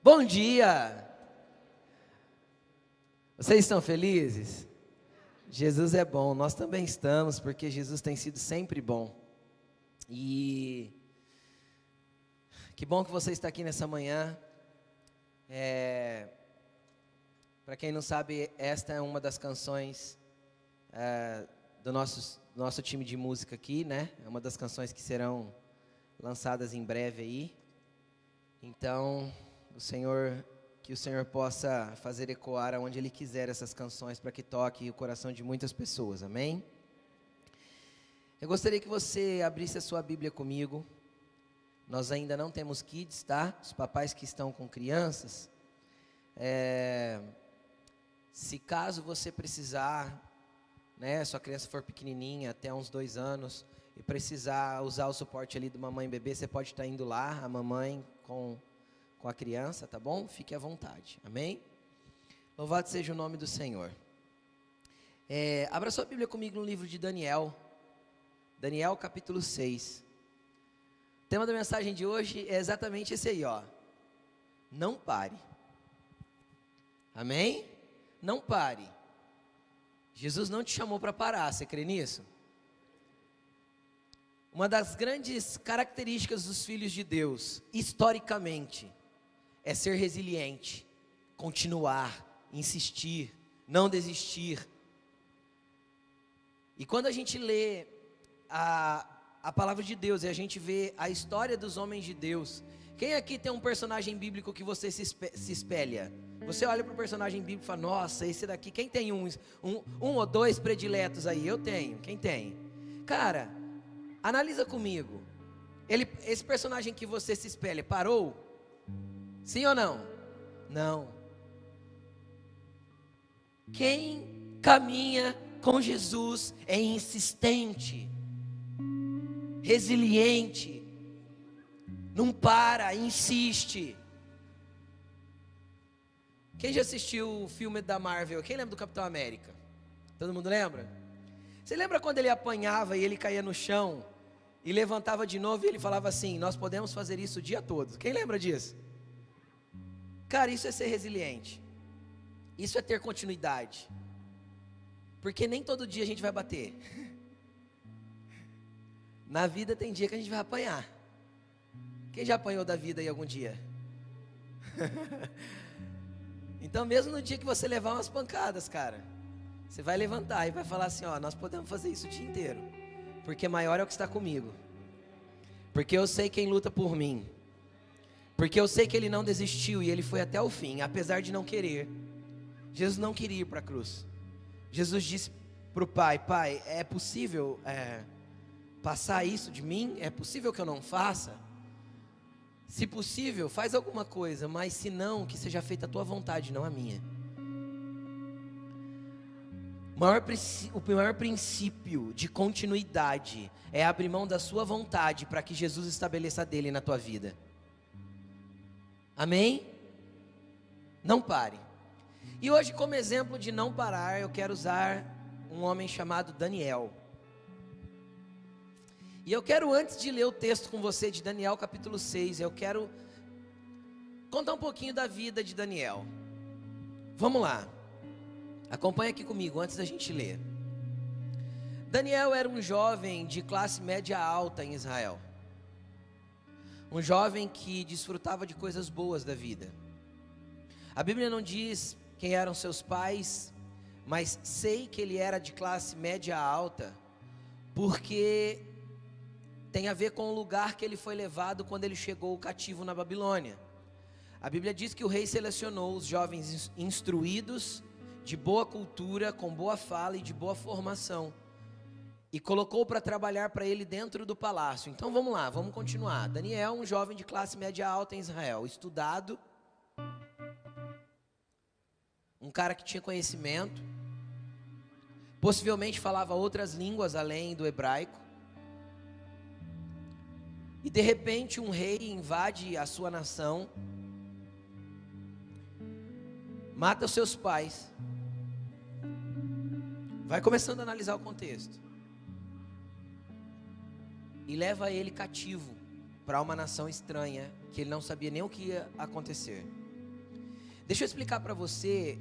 Bom dia! Vocês estão felizes? Jesus é bom, nós também estamos, porque Jesus tem sido sempre bom. E que bom que você está aqui nessa manhã. Para quem não sabe, esta é uma das canções do nosso time de música aqui, né? É uma das canções que serão lançadas em breve aí. Então, que o Senhor possa fazer ecoar aonde Ele quiser essas canções, para que toque o coração de muitas pessoas, amém? Eu gostaria que você abrisse a sua Bíblia comigo. Nós ainda não temos kids, tá? Os papais que estão com crianças, se caso você precisar, né, sua criança for pequenininha, até uns 2 anos, e precisar usar o suporte ali do mamãe e bebê, você pode estar indo lá, a mamãe com a criança, tá bom? Fique à vontade, amém? Louvado seja o nome do Senhor. Abra sua Bíblia comigo no livro de Daniel, Daniel capítulo 6. O tema da mensagem de hoje é exatamente esse aí, ó. Não pare. Amém? Não pare. Jesus não te chamou para parar, você crê nisso? Uma das grandes características dos filhos de Deus, historicamente, é ser resiliente, continuar, insistir, não desistir. E quando a gente lê a palavra de Deus e a gente vê a história dos homens de Deus, quem aqui tem um personagem bíblico que você se espelha? Você olha para o personagem bíblico e fala, nossa, esse daqui, quem tem um ou dois prediletos aí? Eu tenho, quem tem? Cara, analisa comigo, esse personagem que você se espelha, parou? Sim ou não? Não. Quem caminha com Jesus é insistente, resiliente, não para, insiste. Quem já assistiu o filme da Marvel? Quem lembra do Capitão América? Todo mundo lembra? Você lembra quando ele apanhava e ele caía no chão e levantava de novo e ele falava assim, nós podemos fazer isso o dia todo? Quem lembra disso? Cara, isso é ser resiliente. Isso é ter continuidade. Porque nem todo dia a gente vai bater. Na vida tem dia que a gente vai apanhar. Quem já apanhou da vida aí algum dia? Então mesmo no dia que você levar umas pancadas, cara, você vai levantar e vai falar assim, ó, nós podemos fazer isso o dia inteiro. Porque maior é o que está comigo. Porque eu sei quem luta por mim. Porque eu sei que ele não desistiu e ele foi até o fim, apesar de não querer. Jesus não queria ir para a cruz. Jesus disse para o Pai, Pai, é possível passar isso de mim? É possível que eu não faça? Se possível, faz alguma coisa, mas se não, que seja feita a tua vontade, não a minha. O maior princípio de continuidade é abrir mão da sua vontade para que Jesus estabeleça a dele na tua vida. Amém? Não pare. E hoje, como exemplo de não parar, eu quero usar um homem chamado Daniel. E eu quero, antes de ler o texto com você de Daniel capítulo 6, eu quero contar um pouquinho da vida de Daniel. Vamos lá. Acompanha aqui comigo antes da gente ler. Daniel era um jovem de classe média alta em Israel. Um jovem que desfrutava de coisas boas da vida. A Bíblia não diz quem eram seus pais, mas sei que ele era de classe média alta, porque tem a ver com o lugar que ele foi levado quando ele chegou cativo na Babilônia. A Bíblia diz que o rei selecionou os jovens instruídos, de boa cultura, com boa fala e de boa formação, e colocou para trabalhar para ele dentro do palácio. Então vamos lá, vamos continuar. Daniel, um jovem de classe média alta em Israel, estudado, um cara que tinha conhecimento, possivelmente falava outras línguas além do hebraico, e de repente um rei invade a sua nação, mata os seus pais. Vai começando a analisar o contexto. E leva ele cativo para uma nação estranha, que ele não sabia nem o que ia acontecer. Deixa eu explicar para você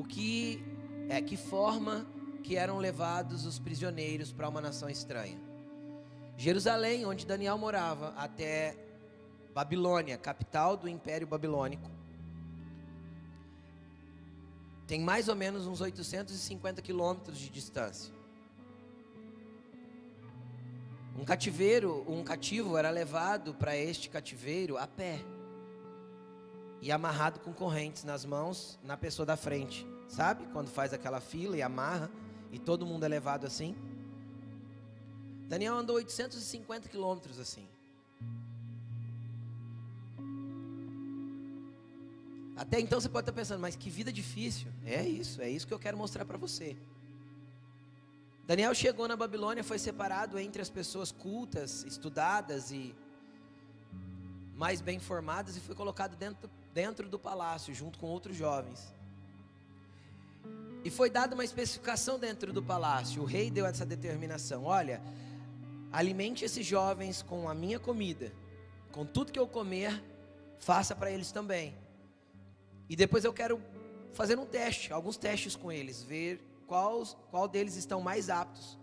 que forma que eram levados os prisioneiros para uma nação estranha. Jerusalém, onde Daniel morava, até Babilônia, capital do Império Babilônico, tem mais ou menos uns 850 quilômetros de distância. Um cativo era levado para este cativeiro a pé e amarrado com correntes nas mãos na pessoa da frente. Sabe? Quando faz aquela fila e amarra e todo mundo é levado assim. Daniel andou 850 quilômetros assim. Até então você pode estar pensando, mas que vida difícil. É isso que eu quero mostrar para você. Daniel chegou na Babilônia, foi separado entre as pessoas cultas, estudadas e mais bem formadas, e foi colocado dentro do palácio, junto com outros jovens. E foi dada uma especificação dentro do palácio. O rei deu essa determinação: olha, alimente esses jovens com a minha comida, com tudo que eu comer, faça para eles também. E depois eu quero fazer alguns testes com eles, ver qual deles estão mais aptos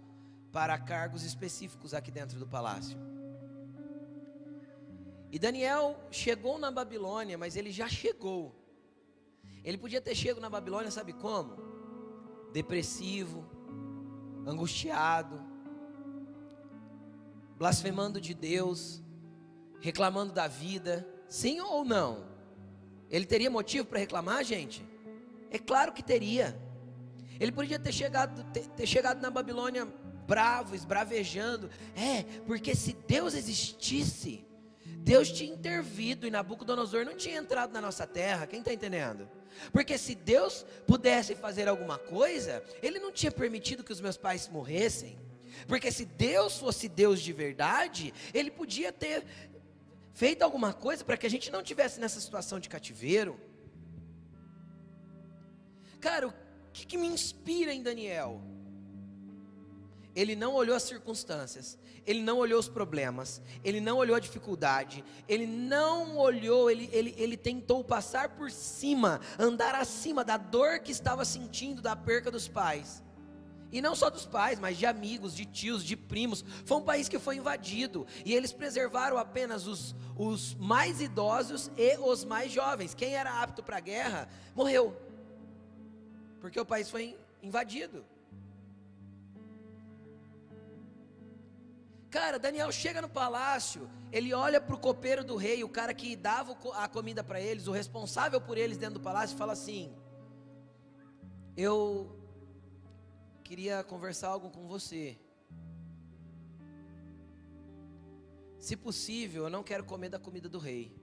para cargos específicos aqui dentro do palácio. E Daniel chegou na Babilônia, mas ele já chegou. Ele podia ter chegado na Babilônia, sabe como? Depressivo, angustiado, blasfemando de Deus, reclamando da vida. Sim ou não? Ele teria motivo para reclamar, gente? É claro que teria. Ele podia ter chegado na Babilônia bravo, esbravejando. Porque se Deus existisse, Deus tinha intervido e Nabucodonosor não tinha entrado na nossa terra. Quem está entendendo? Porque se Deus pudesse fazer alguma coisa, Ele não tinha permitido que os meus pais morressem. Porque se Deus fosse Deus de verdade, Ele podia ter feito alguma coisa para que a gente não tivesse nessa situação de cativeiro. Cara, o que me inspira em Daniel? Ele não olhou as circunstâncias, ele não olhou os problemas, ele não olhou a dificuldade, ele não olhou, ele tentou passar por cima, andar acima da dor que estava sentindo da perca dos pais. E não só dos pais, mas de amigos, de tios, de primos. Foi um país que foi invadido, e eles preservaram apenas os mais idosos e os mais jovens. Quem era apto para a guerra, morreu, porque o país foi invadido. Cara, Daniel chega no palácio, ele olha para o copeiro do rei, o cara que dava a comida para eles, o responsável por eles dentro do palácio, e fala assim: eu queria conversar algo com você. Se possível, eu não quero comer da comida do rei.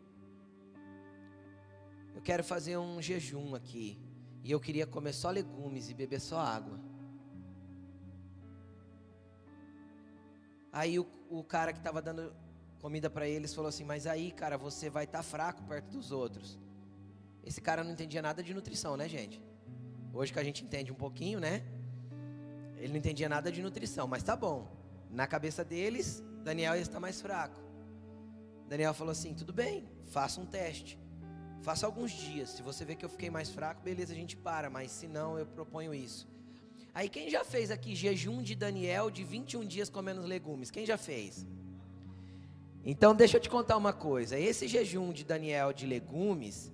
Eu quero fazer um jejum aqui, e eu queria comer só legumes e beber só água. Aí o cara que estava dando comida para eles falou assim: mas aí, cara, você vai estar fraco perto dos outros. Esse cara não entendia nada de nutrição, né, gente? Hoje que a gente entende um pouquinho, né? Ele não entendia nada de nutrição, mas tá bom. Na cabeça deles, Daniel ia estar mais fraco. Daniel falou assim: tudo bem, faça um teste. Faça alguns dias. Se você ver que eu fiquei mais fraco, beleza, a gente para. Mas se não, eu proponho isso. Aí quem já fez aqui jejum de Daniel de 21 dias comendo legumes? Quem já fez? Então deixa eu te contar uma coisa. Esse jejum de Daniel de legumes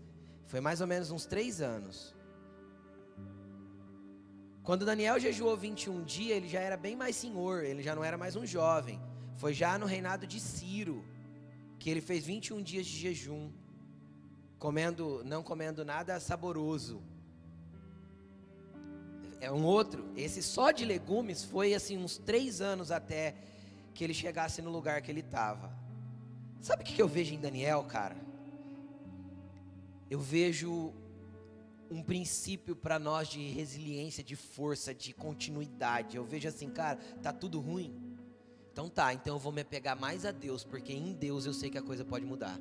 foi mais ou menos uns 3 anos. Quando Daniel jejuou 21 dias, ele já era bem mais senhor, ele já não era mais um jovem. Foi já no reinado de Ciro que ele fez 21 dias de jejum, não comendo nada saboroso. É um outro, esse só de legumes foi assim uns 3 anos até que ele chegasse no lugar que ele estava. Sabe o que eu vejo em Daniel, cara? Eu vejo um princípio para nós de resiliência, de força, de continuidade. Eu vejo assim, cara, tá tudo ruim? Então eu vou me apegar mais a Deus, porque em Deus eu sei que a coisa pode mudar.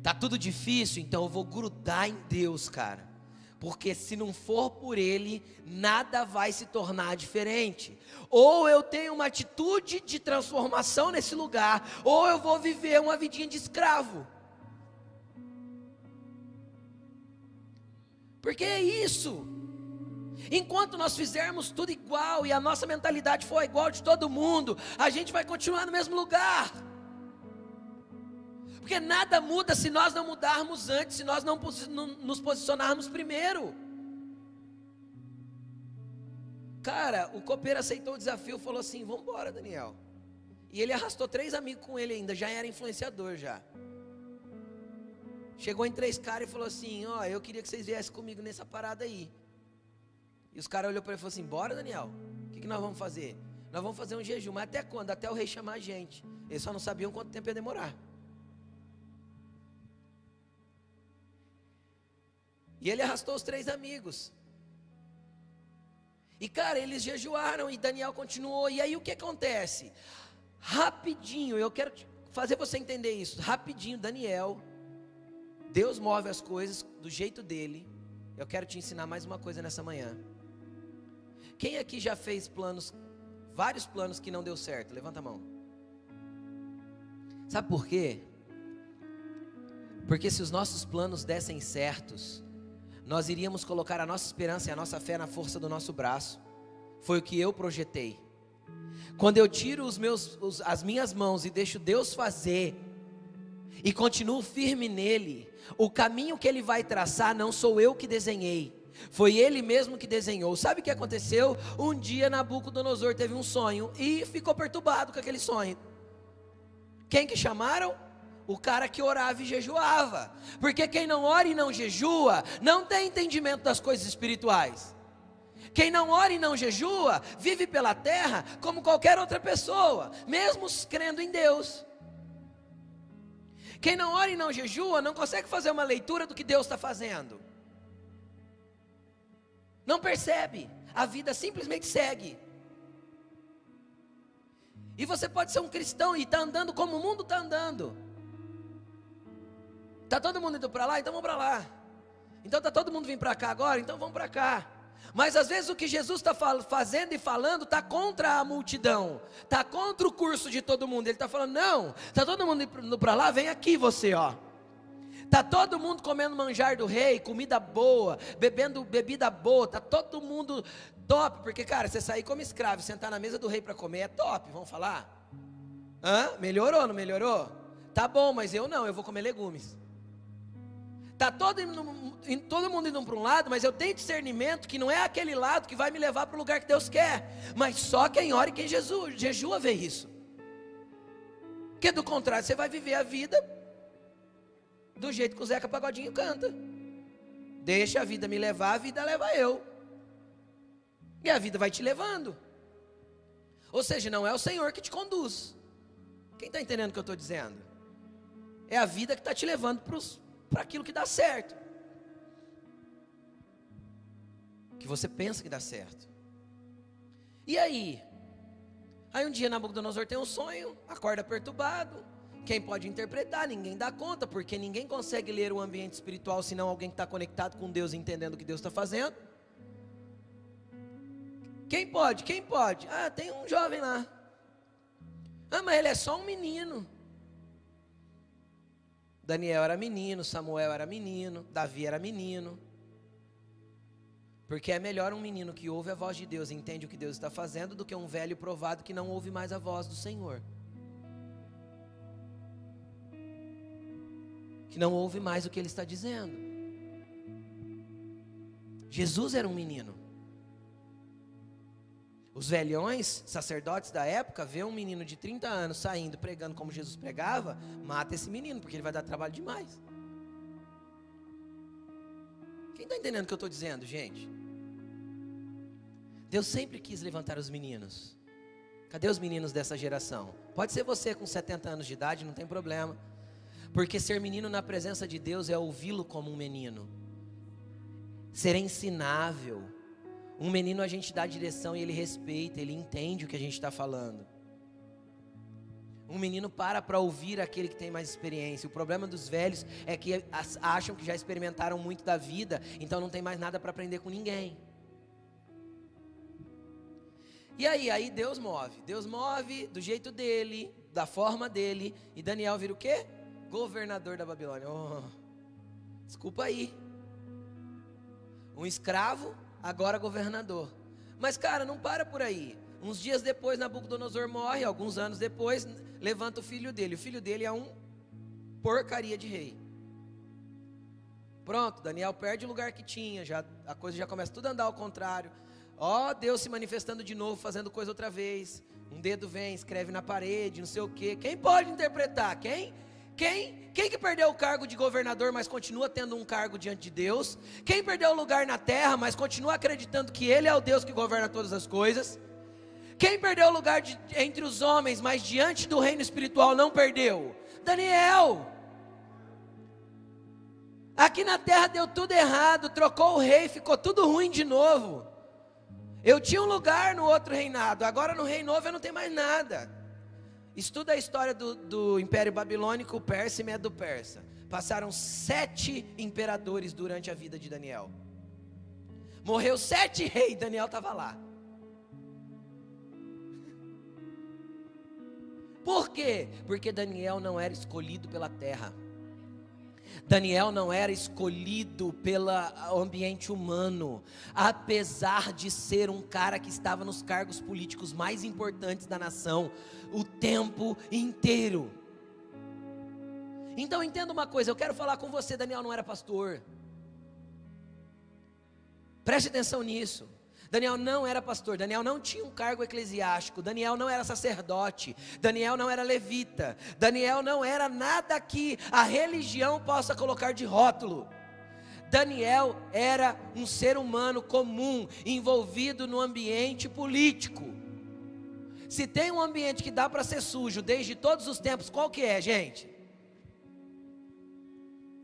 Tá tudo difícil? Então eu vou grudar em Deus, cara. Porque se não for por Ele, nada vai se tornar diferente. Ou eu tenho uma atitude de transformação nesse lugar, ou eu vou viver uma vidinha de escravo. Porque é isso. Enquanto nós fizermos tudo igual e a nossa mentalidade for igual de todo mundo, a gente vai continuar no mesmo lugar. Porque nada muda se nós não mudarmos antes, se nós não nos posicionarmos primeiro. Cara, o copeiro aceitou o desafio, falou assim: vamos embora, Daniel. E ele arrastou 3 amigos com ele ainda, já era influenciador já. Chegou em 3 caras e falou assim: ó, eu queria que vocês viessem comigo nessa parada aí. E os caras olhou para ele e falou assim: bora, Daniel, o que nós vamos fazer? Nós vamos fazer um jejum, mas até quando? Até o rei chamar a gente. Eles só não sabiam quanto tempo ia demorar. E ele arrastou os 3 amigos. E cara, eles jejuaram e Daniel continuou. E aí o que acontece? Rapidinho, eu quero fazer você entender isso. Rapidinho, Daniel, Deus move as coisas do jeito dele. Eu quero te ensinar mais uma coisa nessa manhã. Quem aqui já fez planos, vários planos que não deu certo? Levanta a mão. Sabe por quê? Porque se os nossos planos dessem certos, nós iríamos colocar a nossa esperança e a nossa fé na força do nosso braço. Foi o que eu projetei. Quando eu tiro as minhas mãos e deixo Deus fazer, e continuo firme nele, o caminho que ele vai traçar não sou eu que desenhei, foi ele mesmo que desenhou. Sabe o que aconteceu? Um dia Nabucodonosor teve um sonho e ficou perturbado com aquele sonho. Quem que chamaram? O cara que orava e jejuava. Porque quem não ora e não jejua não tem entendimento das coisas espirituais. Quem não ora e não jejua vive pela terra como qualquer outra pessoa, mesmo crendo em Deus. Quem não ora e não jejua não consegue fazer uma leitura do que Deus está fazendo. Não percebe, a vida simplesmente segue. E você pode ser um cristão e está andando como o mundo está andando. Está todo mundo indo para lá, então vamos para lá. Então está todo mundo vindo para cá agora, então vamos para cá. Mas às vezes o que Jesus está fazendo e falando está contra a multidão, está contra o curso de todo mundo. Ele está falando: não, está todo mundo indo para lá, vem aqui você, ó. Está todo mundo comendo manjar do rei, comida boa, bebendo bebida boa, está todo mundo top. Porque cara, você sair como escravo e sentar na mesa do rei para comer é top, vamos falar? Melhorou, não melhorou? Tá bom, mas eu não, eu vou comer legumes. Está todo mundo indo para um lado, mas eu tenho discernimento que não é aquele lado que vai me levar para o lugar que Deus quer. Mas só quem ora e quem jejua vê isso. Porque do contrário, você vai viver a vida do jeito que o Zeca Pagodinho canta. Deixa a vida me levar, a vida leva eu. E a vida vai te levando. Ou seja, não é o Senhor que te conduz. Quem está entendendo o que eu estou dizendo? É a vida que está te levando para aquilo que dá certo, que você pensa que dá certo. E aí um dia Nabucodonosor tem um sonho, acorda perturbado. Quem pode interpretar? Ninguém dá conta, porque ninguém consegue ler o ambiente espiritual senão alguém que está conectado com Deus, entendendo o que Deus está fazendo. Quem pode? Quem pode? Tem um jovem lá. Mas ele é só um menino. Daniel era menino, Samuel era menino, Davi era menino. Porque é melhor um menino que ouve a voz de Deus e entende o que Deus está fazendo, do que um velho provado que não ouve mais a voz do Senhor, que não ouve mais o que Ele está dizendo. Jesus era um menino. Os velhões, sacerdotes da época, vê um menino de 30 anos saindo, pregando como Jesus pregava, mata esse menino, porque ele vai dar trabalho demais. Quem está entendendo o que eu estou dizendo, gente? Deus sempre quis levantar os meninos. Cadê os meninos dessa geração? Pode ser você com 70 anos de idade, não tem problema. Porque ser menino na presença de Deus é ouvi-lo como um menino. Ser ensinável. Um menino a gente dá direção e ele respeita, ele entende o que a gente está falando. Um menino para ouvir aquele que tem mais experiência. O problema dos velhos é que acham que já experimentaram muito da vida, então não tem mais nada para aprender com ninguém. E aí Deus move do jeito dele, da forma dele, e Daniel vira o quê? Governador da Babilônia. Desculpa aí. Um escravo, agora governador. Mas cara, não para por aí. Uns dias depois Nabucodonosor morre, alguns anos depois levanta o filho dele. O filho dele é um porcaria de rei. Pronto, Daniel perde o lugar que tinha, a coisa já começa tudo a andar ao contrário. Ó, Deus se manifestando de novo, fazendo coisa outra vez. Um dedo vem, escreve na parede, não sei o quê. Quem pode interpretar? Quem que perdeu o cargo de governador, mas continua tendo um cargo diante de Deus? Quem perdeu o lugar na terra, mas continua acreditando que Ele é o Deus que governa todas as coisas? Quem perdeu o lugar entre os homens, mas diante do reino espiritual não perdeu? Daniel. Aqui na terra deu tudo errado, trocou o rei, ficou tudo ruim de novo. Eu tinha um lugar no outro reinado, agora no rei novo eu não tenho mais nada. Estuda a história do Império Babilônico, o Persa e Medo-Persa. Passaram 7 imperadores durante a vida de Daniel. Morreu 7 reis, Daniel estava lá. Por quê? Porque Daniel não era escolhido pela terra. Daniel não era escolhido pelo ambiente humano, apesar de ser um cara que estava nos cargos políticos mais importantes da nação, o tempo inteiro. Então entenda uma coisa, eu quero falar com você, Daniel não era pastor. Preste atenção nisso. Daniel não era pastor, Daniel não tinha um cargo eclesiástico, Daniel não era sacerdote, Daniel não era levita, Daniel não era nada que a religião possa colocar de rótulo. Daniel era um ser humano comum, envolvido no ambiente político. Se tem um ambiente que dá para ser sujo desde todos os tempos, qual que é, gente?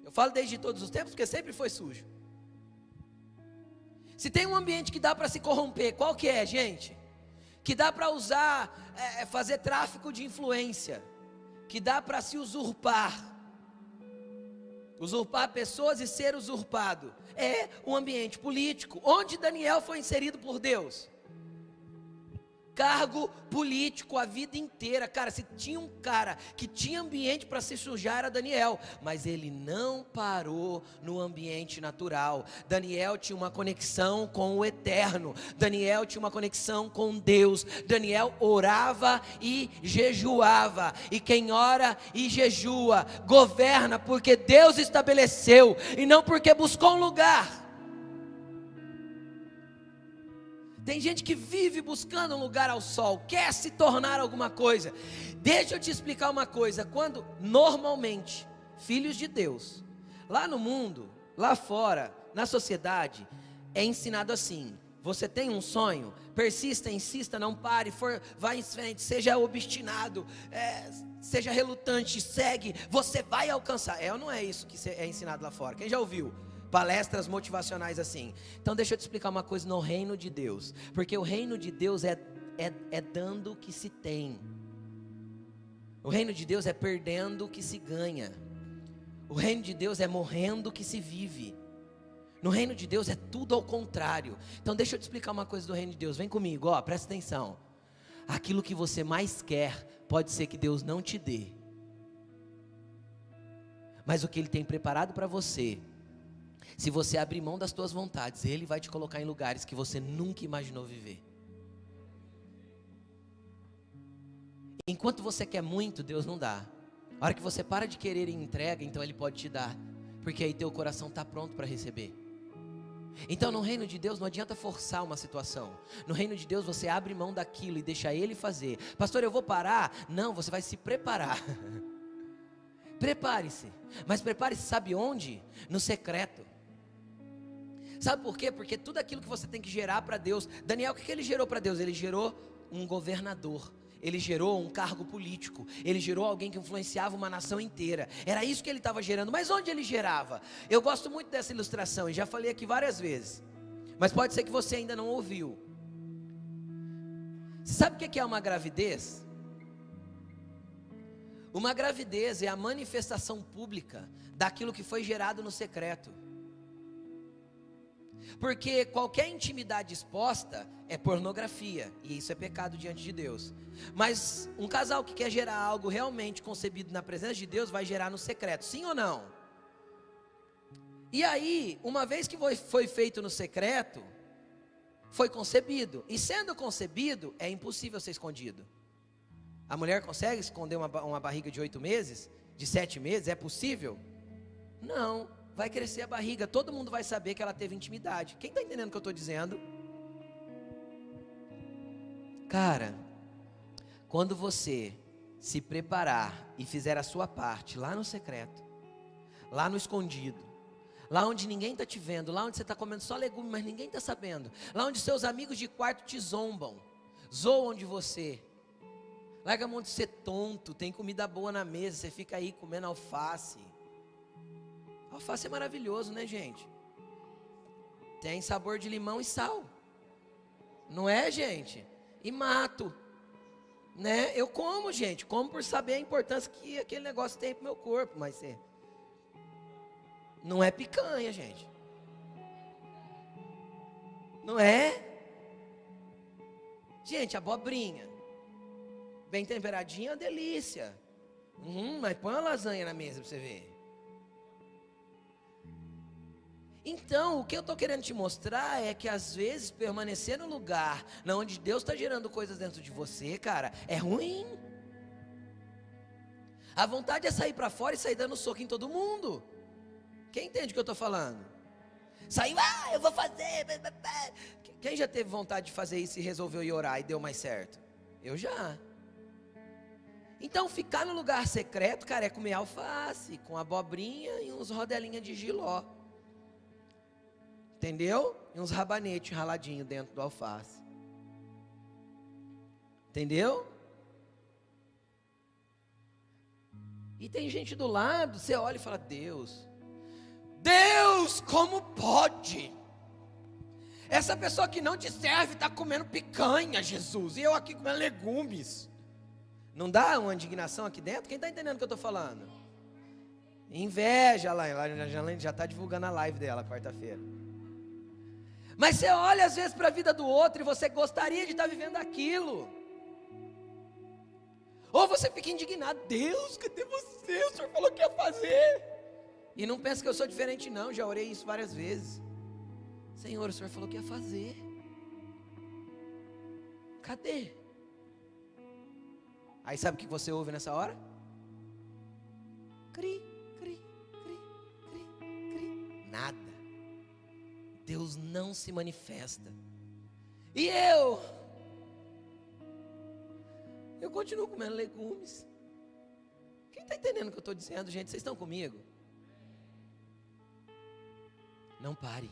Eu falo desde todos os tempos porque sempre foi sujo. Se tem um ambiente que dá para se corromper, qual que é, gente? Que dá para usar, fazer tráfico de influência, que dá para se usurpar pessoas e ser usurpado, é um ambiente político, onde Daniel foi inserido por Deus. Cargo político a vida inteira. Cara, se tinha um cara que tinha ambiente para se sujar, era Daniel, mas ele não parou no ambiente natural. Daniel tinha uma conexão com o eterno, Daniel tinha uma conexão com Deus. Daniel orava e jejuava, e quem ora e jejua governa porque Deus estabeleceu e não porque buscou um lugar. Tem gente que vive buscando um lugar ao sol, quer se tornar alguma coisa. Deixa eu te explicar uma coisa. Quando normalmente filhos de Deus, lá no mundo, lá fora, na sociedade, é ensinado assim: você tem um sonho, persista, insista, não pare, vá em frente, seja obstinado, seja relutante, segue, você vai alcançar. É ou não é isso que é ensinado lá fora? Quem já ouviu palestras motivacionais assim? Então deixa eu te explicar uma coisa no reino de Deus, porque o reino de Deus é dando o que se tem, o reino de Deus é perdendo o que se ganha, o reino de Deus é morrendo o que se vive. No reino de Deus é tudo ao contrário. Então deixa eu te explicar uma coisa do reino de Deus, vem comigo, presta atenção. Aquilo que você mais quer, pode ser que Deus não te dê, mas o que Ele tem preparado para você, se você abrir mão das tuas vontades, Ele vai te colocar em lugares que você nunca imaginou viver. Enquanto você quer muito, Deus não dá. A hora que você para de querer e entrega, então Ele pode te dar, porque aí teu coração está pronto para receber. Então no reino de Deus não adianta forçar uma situação. No reino de Deus você abre mão daquilo e deixa Ele fazer. Pastor, eu vou parar? Não, você vai se preparar. Prepare-se, mas prepare-se, sabe onde? No secreto. Sabe por quê? Porque tudo aquilo que você tem que gerar para Deus. Daniel, o que ele gerou para Deus? Ele gerou um governador, ele gerou um cargo político, ele gerou alguém que influenciava uma nação inteira. Era isso que ele estava gerando. Mas onde ele gerava? Eu gosto muito dessa ilustração e já falei aqui várias vezes, mas pode ser que você ainda não ouviu. Você sabe o que é uma gravidez? Uma gravidez é a manifestação pública daquilo que foi gerado no secreto. Porque qualquer intimidade exposta é pornografia, e isso é pecado diante de Deus. Mas um casal que quer gerar algo realmente concebido na presença de Deus vai gerar no secreto, sim ou não? E aí, uma vez que foi feito no secreto, foi concebido. E sendo concebido, é impossível ser escondido. A mulher consegue esconder uma barriga de 8 meses? De 7 meses? É possível? Não. Vai crescer a barriga. Todo mundo vai saber que ela teve intimidade. Quem está entendendo o que eu estou dizendo? Cara, quando você se preparar e fizer a sua parte lá no secreto, lá no escondido, lá onde ninguém está te vendo, lá onde você está comendo só legume, mas ninguém está sabendo, lá onde seus amigos de quarto te zoam de você, larga a mão de ser tonto, tem comida boa na mesa, você fica aí comendo alface. Alface é maravilhoso, né, gente? Tem sabor de limão e sal, não é, gente? E mato, né? Eu como, gente, como por saber a importância que aquele negócio tem pro meu corpo, mas não é picanha, gente. Não é? Gente, abobrinha, bem temperadinha, é uma delícia. Mas põe uma lasanha na mesa para você ver. Então, o que eu estou querendo te mostrar é que às vezes permanecer no lugar onde Deus está gerando coisas dentro de você, cara, é ruim. A vontade é sair para fora e sair dando soco em todo mundo. Quem entende o que eu estou falando? Saiu, eu vou fazer. Quem já teve vontade de fazer isso e resolveu ir orar e deu mais certo? Eu já. Então ficar no lugar secreto, cara, é comer alface, com abobrinha e uns rodelinhas de jiló. Entendeu? E uns rabanetes raladinhos dentro do alface. Entendeu? E tem gente do lado, você olha e fala, Deus, como pode? Essa pessoa que não te serve está comendo picanha, Jesus, e eu aqui comendo legumes. Não dá uma indignação aqui dentro? Quem está entendendo o que eu estou falando? Inveja lá, já está divulgando a live dela quarta-feira. Mas você olha às vezes para a vida do outro e você gostaria de estar vivendo aquilo. Ou você fica indignado, Deus, cadê você? O Senhor falou que ia fazer. E não pensa que eu sou diferente não, já orei isso várias vezes. Senhor, o Senhor falou que ia fazer. Cadê? Aí sabe o que você ouve nessa hora? Cri, cri, cri, cri, cri. Nada. Deus não se manifesta. E eu continuo comendo legumes. Quem está entendendo o que eu estou dizendo, gente? Vocês estão comigo? Não pare.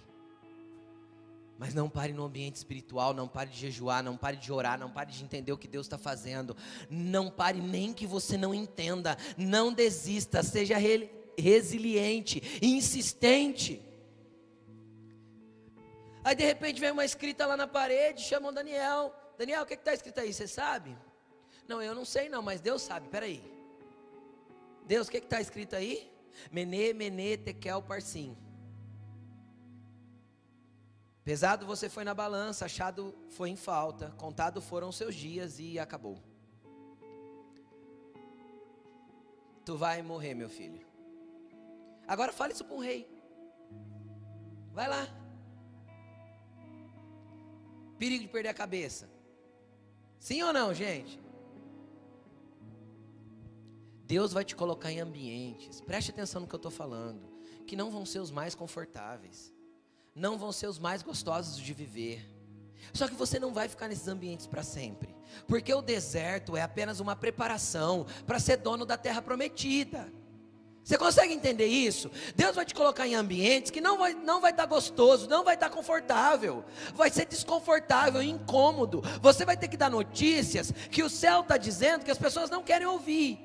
Mas não pare no ambiente espiritual, não pare de jejuar, não pare de orar, não pare de entender o que Deus está fazendo. Não pare nem que você não entenda. Não desista, seja resiliente, insistente. Aí de repente vem uma escrita lá na parede, chamam Daniel. Daniel, o que está escrito aí, você sabe? Não, eu não sei não, mas Deus sabe, peraí. Deus, o que está escrito aí? Mene, mene, tekel, parsim. Pesado você foi na balança, achado foi em falta, contado foram os seus dias e acabou. Tu vai morrer, meu filho. Agora fale isso para um rei. Vai lá. Perigo de perder a cabeça. Sim ou não, gente? Deus vai te colocar em ambientes, preste atenção no que eu estou falando, que não vão ser os mais confortáveis, não vão ser os mais gostosos de viver. Só que você não vai ficar nesses ambientes para sempre, porque o deserto é apenas uma preparação para ser dono da terra prometida. Você consegue entender isso? Deus vai te colocar em ambientes que não vai estar gostoso, não vai estar confortável, vai ser desconfortável, incômodo. Você vai ter que dar notícias que o céu está dizendo que as pessoas não querem ouvir.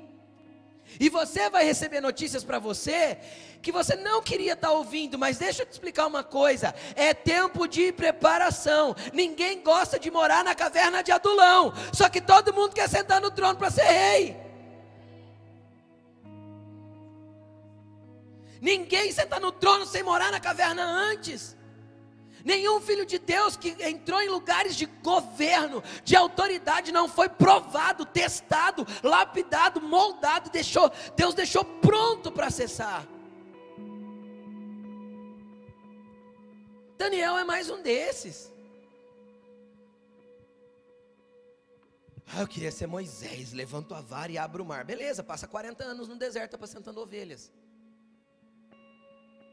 E você vai receber notícias para você que você não queria estar ouvindo. Mas deixa eu te explicar uma coisa, é tempo de preparação. Ninguém gosta de morar na caverna de Adulão, só que todo mundo quer sentar no trono para ser rei. Ninguém senta no trono sem morar na caverna antes. Nenhum filho de Deus que entrou em lugares de governo, de autoridade, não foi provado, testado, lapidado, moldado, Deus deixou pronto para acessar. Daniel é mais um desses. Eu queria ser Moisés, levanto a vara e abro o mar. Beleza, passa 40 anos no deserto apacentando ovelhas.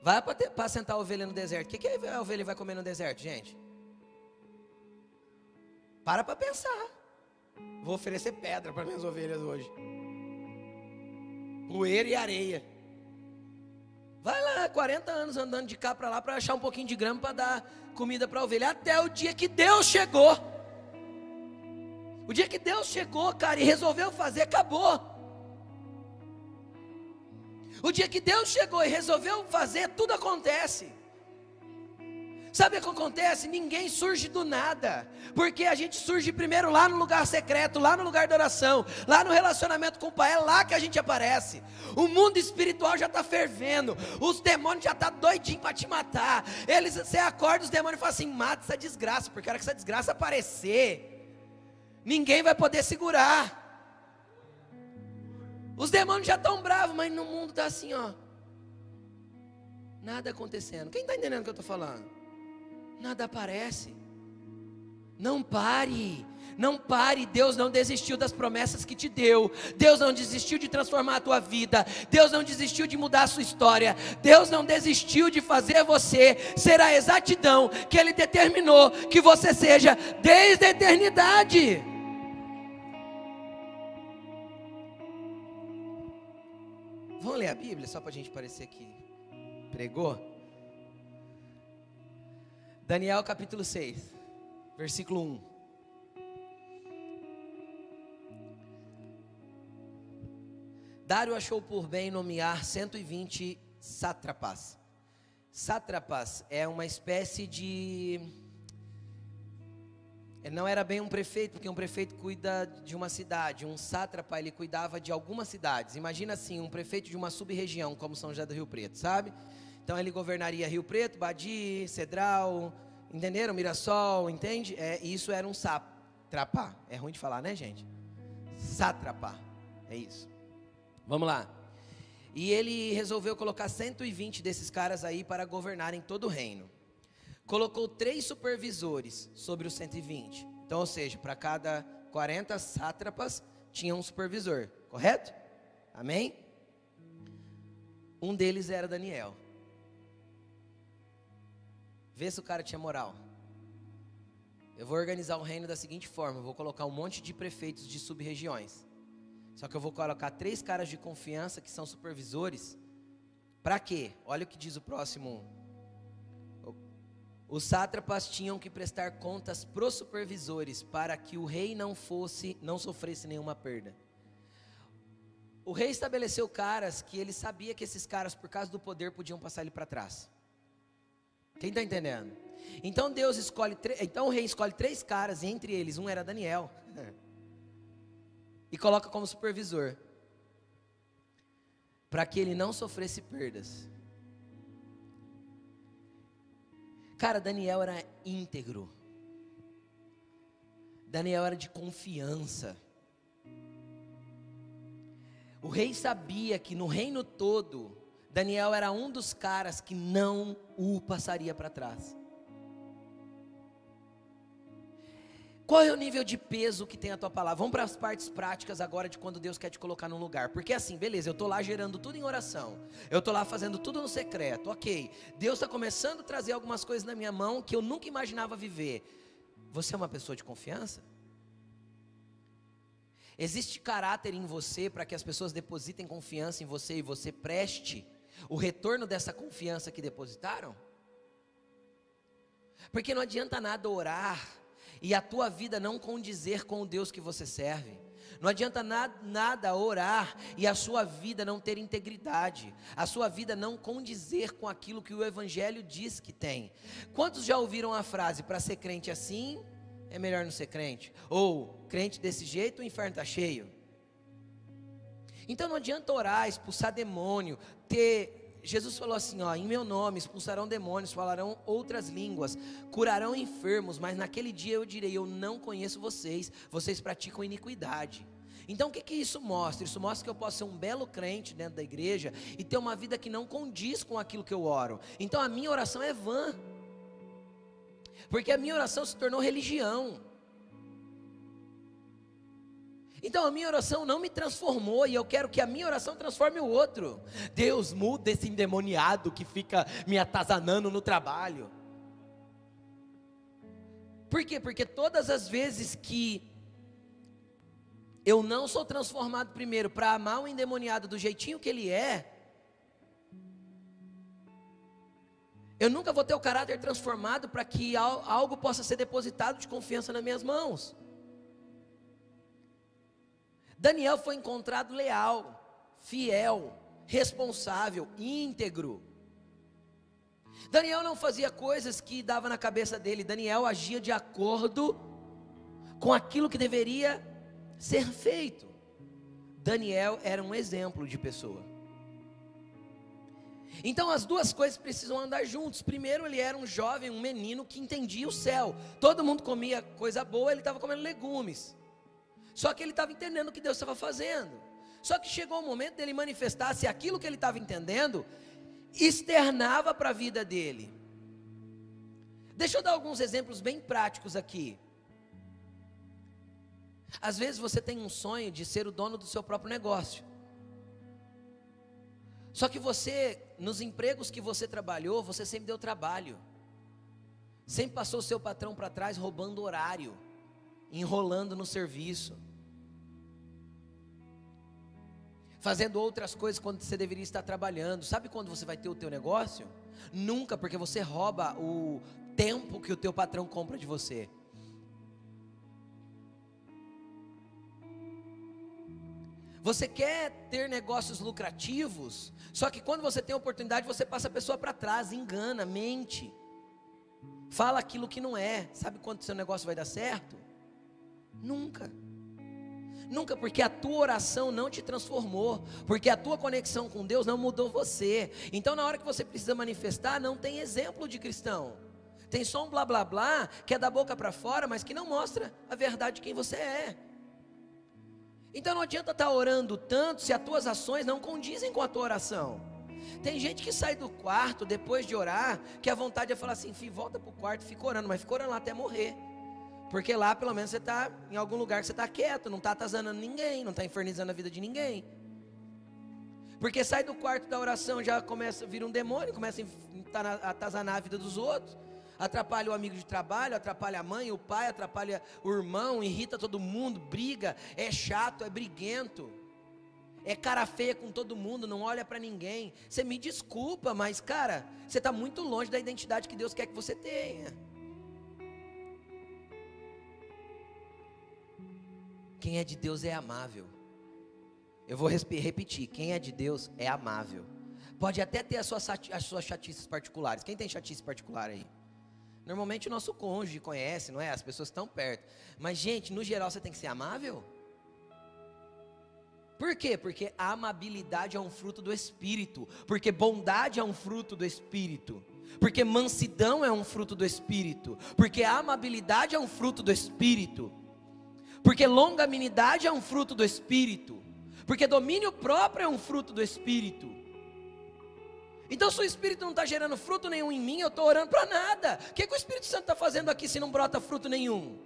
Vai apacentar a ovelha no deserto. O que a ovelha vai comer no deserto, gente? Para pensar. Vou oferecer pedra para minhas ovelhas hoje. Poeira e areia. Vai lá, 40 anos andando de cá para lá para achar um pouquinho de grama para dar comida para a ovelha. Até o dia que Deus chegou. O dia que Deus chegou, cara, e resolveu fazer, acabou. O dia que Deus chegou e resolveu fazer, tudo acontece. Sabe o que acontece? Ninguém surge do nada, porque a gente surge primeiro lá no lugar secreto, lá no lugar de oração, lá no relacionamento com o Pai, é lá que a gente aparece. O mundo espiritual já está fervendo, os demônios já estão doidinhos para te matar. Você acorda, os demônios falam assim: mata essa desgraça, porque a hora que essa desgraça aparecer, ninguém vai poder segurar. Os demônios já estão bravos, mas no mundo está assim, ó, nada acontecendo. Quem está entendendo o que eu estou falando? Nada aparece. Não pare, não pare. Deus não desistiu das promessas que te deu. Deus não desistiu de transformar a tua vida. Deus não desistiu de mudar a sua história. Deus não desistiu de fazer você ser a exatidão que Ele determinou que você seja desde a eternidade. Vamos ler a Bíblia só para a gente parecer que pregou? Daniel capítulo 6, versículo 1. Dário achou por bem nomear 120 sátrapas. Sátrapas é uma espécie de... Não era bem um prefeito, porque um prefeito cuida de uma cidade. Um sátrapa, ele cuidava de algumas cidades. Imagina assim, um prefeito de uma sub-região, como São José do Rio Preto, sabe? Então ele governaria Rio Preto, Badi, Cedral, entenderam? Mirassol, entende? Isso era um sátrapa. É ruim de falar, né, gente? Sátrapa, é isso. Vamos lá. E ele resolveu colocar 120 desses caras aí para governarem todo o reino. Colocou 3 supervisores sobre os 120. Então, ou seja, para cada 40 sátrapas tinha um supervisor, correto? Amém? Um deles era Daniel. Vê se o cara tinha moral. Eu vou organizar o reino da seguinte forma: eu vou colocar um monte de prefeitos de sub-regiões. Só que eu vou colocar 3 caras de confiança que são supervisores. Para quê? Olha o que diz o próximo. Os sátrapas tinham que prestar contas para os supervisores, para que o rei não sofresse nenhuma perda. O rei estabeleceu caras que ele sabia que esses caras, por causa do poder, podiam passar ele para trás. Quem está entendendo? Então o rei escolhe 3 caras, e entre eles um era Daniel, e coloca como supervisor, para que ele não sofresse perdas. Cara, Daniel era íntegro. Daniel era de confiança. O rei sabia que no reino todo, Daniel era um dos caras que não o passaria para trás. Qual é o nível de peso que tem a tua palavra? Vamos para as partes práticas agora de quando Deus quer te colocar num lugar. Porque assim, beleza, eu estou lá gerando tudo em oração. Eu estou lá fazendo tudo no secreto. Ok, Deus está começando a trazer algumas coisas na minha mão que eu nunca imaginava viver. Você é uma pessoa de confiança? Existe caráter em você para que as pessoas depositem confiança em você e você preste o retorno dessa confiança que depositaram? Porque não adianta nada orar e a tua vida não condizer com o Deus que você serve. Não adianta nada orar e a sua vida não ter integridade, a sua vida não condizer com aquilo que o Evangelho diz que tem. Quantos já ouviram a frase: para ser crente assim, é melhor não ser crente? Ou, crente desse jeito, o inferno está cheio. Então não adianta orar, expulsar demônio, Jesus falou assim, ó: em meu nome expulsarão demônios, falarão outras línguas, curarão enfermos, mas naquele dia eu direi: eu não conheço vocês, vocês praticam iniquidade. Então o que isso mostra? Isso mostra que eu posso ser um belo crente dentro da igreja e ter uma vida que não condiz com aquilo que eu oro. Então a minha oração é vã. Porque a minha oração se tornou religião. Então a minha oração não me transformou, e eu quero que a minha oração transforme o outro. Deus, muda esse endemoniado que fica me atazanando no trabalho. Por quê? Porque todas as vezes que eu não sou transformado primeiro para amar o endemoniado do jeitinho que ele é, eu nunca vou ter o caráter transformado para que algo possa ser depositado de confiança nas minhas mãos. Daniel foi encontrado leal, fiel, responsável, íntegro. Daniel não fazia coisas que dava na cabeça dele. Daniel agia de acordo com aquilo que deveria ser feito. Daniel era um exemplo de pessoa. Então as duas coisas precisam andar juntos. Primeiro, ele era um jovem, um menino que entendia o céu. Todo mundo comia coisa boa, ele estava comendo legumes. Só que ele estava entendendo o que Deus estava fazendo. Só que chegou o momento dele manifestar se aquilo que ele estava entendendo externava para a vida dele. Deixa eu dar alguns exemplos bem práticos aqui. Às vezes você tem um sonho de ser o dono do seu próprio negócio. Só que você, nos empregos que você trabalhou, você sempre deu trabalho. Sempre passou o seu patrão para trás roubando horário, enrolando no serviço, fazendo outras coisas quando você deveria estar trabalhando. Sabe quando você vai ter o teu negócio? Nunca, porque você rouba o tempo que o teu patrão compra de você. Você quer ter negócios lucrativos, só que quando você tem a oportunidade, você passa a pessoa para trás, engana, mente, fala aquilo que não é. Sabe quando o seu negócio vai dar certo? Nunca. Nunca, porque a tua oração não te transformou, porque a tua conexão com Deus não mudou você. Então na hora que você precisa manifestar, não tem exemplo de cristão. Tem só um blá blá blá, que é da boca para fora, mas que não mostra a verdade de quem você é. Então não adianta estar orando tanto se as tuas ações não condizem com a tua oração. Tem gente que sai do quarto depois de orar, que a vontade é falar assim: filho, volta para o quarto, fica orando, mas fica orando lá até morrer. Porque lá pelo menos você está em algum lugar que você está quieto, não está atazanando ninguém, não está infernizando a vida de ninguém. Porque sai do quarto da oração, já começa a vir um demônio, começa a atazanar a vida dos outros, atrapalha o amigo de trabalho, atrapalha a mãe, o pai, atrapalha o irmão, irrita todo mundo, briga, é chato, é briguento, é cara feia com todo mundo, não olha para ninguém. Você me desculpa, mas cara, você está muito longe da identidade que Deus quer que você tenha. Quem é de Deus é amável. Eu vou repetir, quem é de Deus é amável. Pode até ter as suas chatices particulares. Quem tem chatice particular aí? Normalmente o nosso cônjuge conhece, não é? As pessoas estão perto. Mas gente, no geral você tem que ser amável. Por quê? Porque a amabilidade é um fruto do Espírito. Porque bondade é um fruto do Espírito. Porque mansidão é um fruto do Espírito. Porque a amabilidade é um fruto do Espírito. Porque longanimidade é um fruto do Espírito. Porque domínio próprio é um fruto do Espírito. Então se o Espírito não está gerando fruto nenhum em mim, eu estou orando para nada. O que o Espírito Santo está fazendo aqui se não brota fruto nenhum?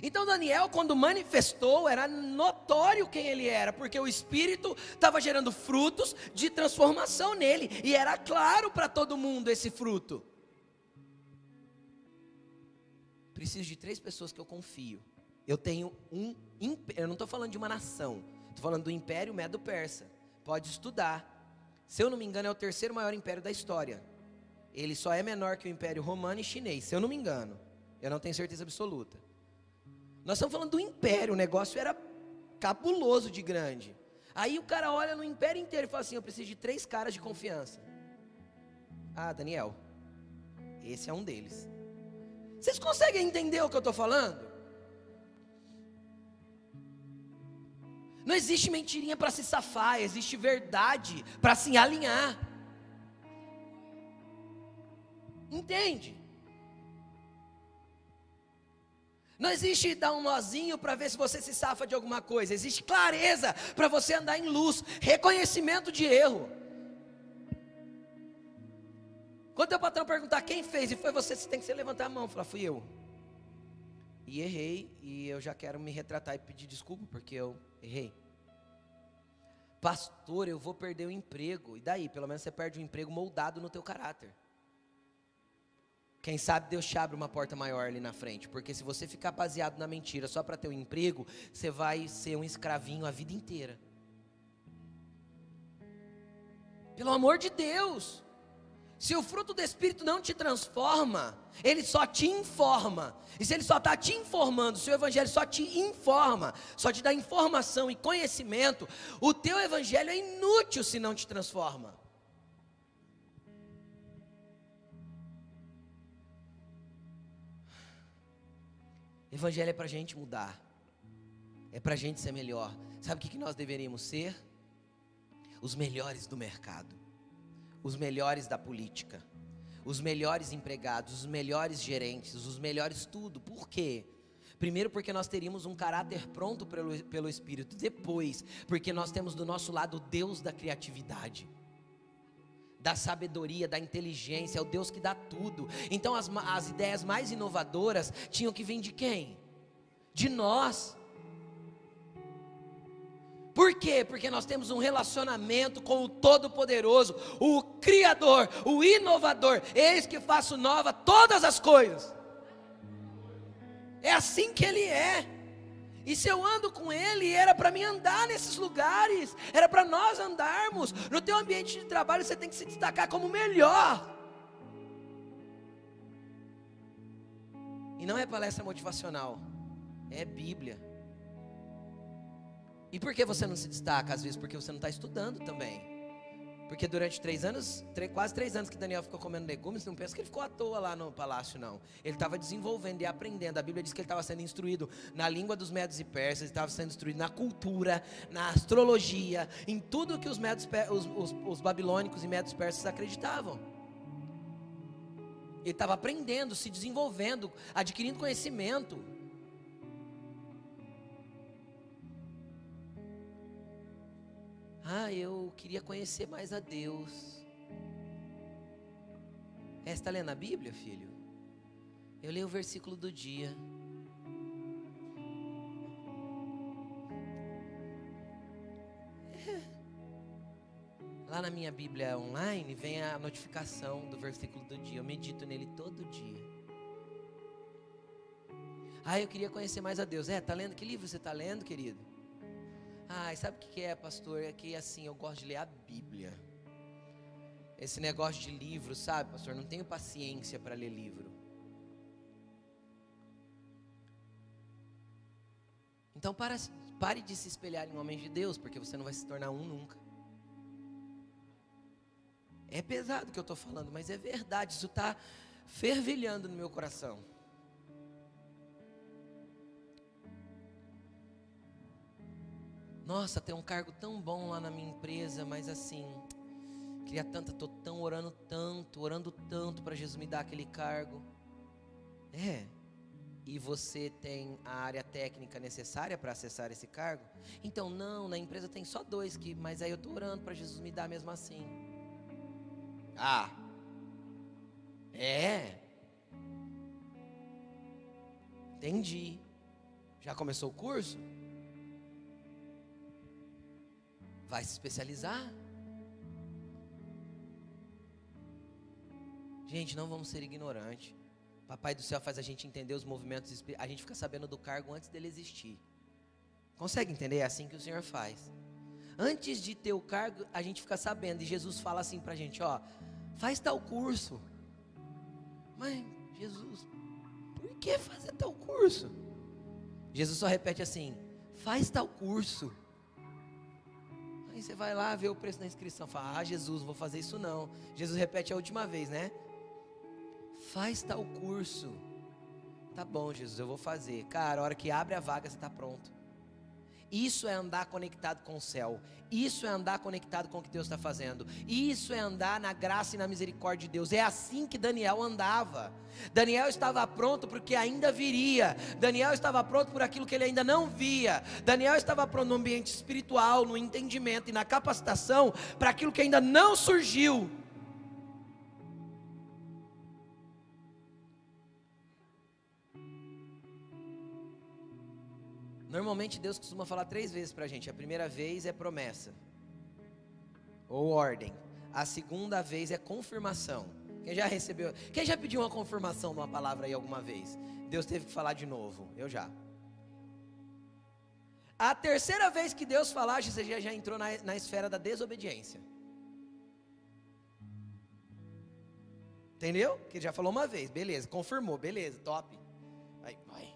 Então Daniel, quando manifestou, era notório quem ele era, porque o Espírito estava gerando frutos de transformação nele, e era claro para todo mundo esse fruto. Preciso de 3 pessoas que eu confio. Eu tenho eu não estou falando de uma nação, estou falando do Império Medo-Persa. Pode estudar. Se eu não me engano, é o 3º maior império da história. Ele só é menor que o Império Romano e Chinês, se eu não me engano. Eu não tenho certeza absoluta. Nós estamos falando do império, o negócio era cabuloso de grande. Aí o cara olha no império inteiro e fala assim: eu preciso de 3 caras de confiança. Ah, Daniel, esse é um deles. Vocês conseguem entender o que eu estou falando? Não existe mentirinha para se safar, existe verdade para se alinhar. Entende? Não existe dar um nozinho para ver se você se safa de alguma coisa. Existe clareza para você andar em luz, reconhecimento de erro. Quando teu patrão perguntar quem fez e foi você, você tem que levantar a mão, falar, fui eu. E errei, e eu já quero me retratar e pedir desculpa, porque eu errei. Pastor, eu vou perder o emprego. E daí? Pelo menos você perde o emprego moldado no teu caráter. Quem sabe Deus te abre uma porta maior ali na frente. Porque se você ficar baseado na mentira só para ter um emprego, você vai ser um escravinho a vida inteira. Pelo amor de Deus. Se o fruto do Espírito não te transforma, ele só te informa. E se ele só está te informando, se o Evangelho só te informa, só te dá informação e conhecimento, o teu Evangelho é inútil se não te transforma. Evangelho é para a gente mudar, é para a gente ser melhor. Sabe o que nós deveríamos ser? Os melhores do mercado, os melhores da política, os melhores empregados, os melhores gerentes, os melhores tudo. Por quê? Primeiro porque nós teríamos um caráter pronto pelo Espírito. Depois, porque nós temos do nosso lado o Deus da criatividade, da sabedoria, da inteligência, é o Deus que dá tudo. Então as ideias mais inovadoras tinham que vir de quem? De nós. Por quê? Porque nós temos um relacionamento com o Todo-Poderoso, o Criador, o Inovador. Eis que faço nova todas as coisas. É assim que Ele é. E se eu ando com Ele, era para mim andar nesses lugares, era para nós andarmos. No teu ambiente de trabalho você tem que se destacar como o melhor. E não é palestra motivacional, é Bíblia. E por que você não se destaca? Às vezes porque você não está estudando também. Porque durante quase 3 anos que Daniel ficou comendo legumes, não pensa que ele ficou à toa lá no palácio, não. Ele estava desenvolvendo e aprendendo. A Bíblia diz que ele estava sendo instruído na língua dos medos e persas, ele estava sendo instruído na cultura, na astrologia, em tudo que os babilônicos e medos persas acreditavam. Ele estava aprendendo, se desenvolvendo, adquirindo conhecimento. Eu queria conhecer mais a Deus. Você está lendo a Bíblia, filho? Eu leio o versículo do dia. Lá na minha Bíblia online vem a notificação do versículo do dia. Eu medito nele todo dia. Eu queria conhecer mais a Deus. Tá lendo? Que livro você está lendo, querido? Sabe o que é, pastor? É que assim, eu gosto de ler a Bíblia. Esse negócio de livro, sabe, pastor? Não tenho paciência para ler livro. Então pare de se espelhar em homens de Deus, porque você não vai se tornar um nunca. É pesado o que eu estou falando, mas é verdade. Isso está fervilhando no meu coração. Nossa, tem um cargo tão bom lá na minha empresa, mas assim, queria tanto, estou tão orando tanto para Jesus me dar aquele cargo. E você tem a área técnica necessária para acessar esse cargo? Então não, na empresa tem só 2, mas aí eu estou orando para Jesus me dar mesmo assim. Entendi. Já começou o curso? Vai se especializar? Gente, não vamos ser ignorantes. Papai do céu faz a gente entender os movimentos espirituais. A gente fica sabendo do cargo antes dele existir. Consegue entender? É assim que o Senhor faz. Antes de ter o cargo, a gente fica sabendo. E Jesus fala assim pra gente, faz tal curso. Mas, Jesus, por que fazer tal curso? Jesus só repete assim, faz tal curso. Aí você vai lá, vê o preço da inscrição, fala, Jesus, não vou fazer isso não. Jesus repete a última vez, né? Faz tal curso. Tá bom, Jesus, eu vou fazer. Cara, a hora que abre a vaga, você está pronto. Isso é andar conectado com o céu. Isso é andar conectado com o que Deus está fazendo. Isso é andar na graça e na misericórdia de Deus. É assim que Daniel andava. Daniel estava pronto para o que ainda viria. Daniel estava pronto por aquilo que ele ainda não via. Daniel estava pronto no ambiente espiritual, no entendimento e na capacitação para aquilo que ainda não surgiu. Normalmente Deus costuma falar 3 vezes para a gente. A primeira vez é promessa ou ordem. A segunda vez é confirmação. Quem já recebeu? Quem já pediu uma confirmação de uma palavra aí alguma vez? Deus teve que falar de novo. Eu já. A terceira vez que Deus falar, você já entrou na esfera da desobediência. Entendeu? Que ele já falou uma vez, beleza, confirmou, beleza, top. Aí, vai.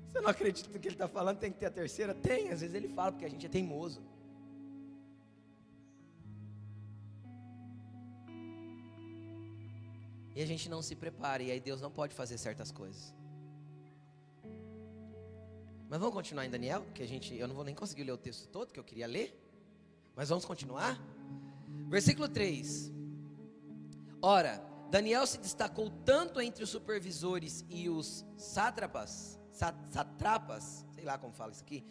Você não acredita no que ele está falando, tem que ter a terceira? Tem, às vezes ele fala, porque a gente é teimoso. E a gente não se prepara, e aí Deus não pode fazer certas coisas. Mas vamos continuar em Daniel, que eu não vou nem conseguir ler o texto todo que eu queria ler, mas vamos continuar? Versículo 3. Ora, Daniel se destacou tanto entre os supervisores e os satrapas, sei lá como fala isso aqui,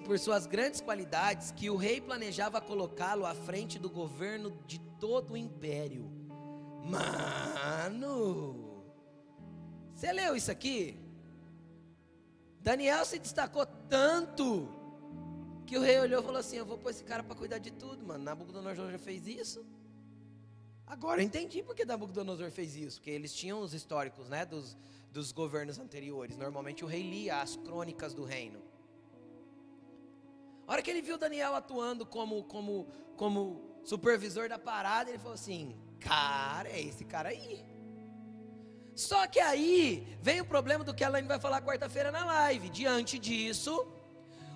por suas grandes qualidades, que o rei planejava colocá-lo à frente do governo de todo o império. Mano, você leu isso aqui? Daniel se destacou tanto que o rei olhou e falou assim: eu vou pôr esse cara para cuidar de tudo, mano. Nabucodonosor já fez isso. Agora eu entendi porque Nabucodonosor fez isso, porque eles tinham os históricos, né, dos governos anteriores. Normalmente o rei lia as crônicas do reino. A hora que ele viu Daniel atuando como supervisor da parada, ele falou assim: cara, é esse cara aí. Só que aí vem o problema do que a Elaine vai falar quarta-feira na live. Diante disso,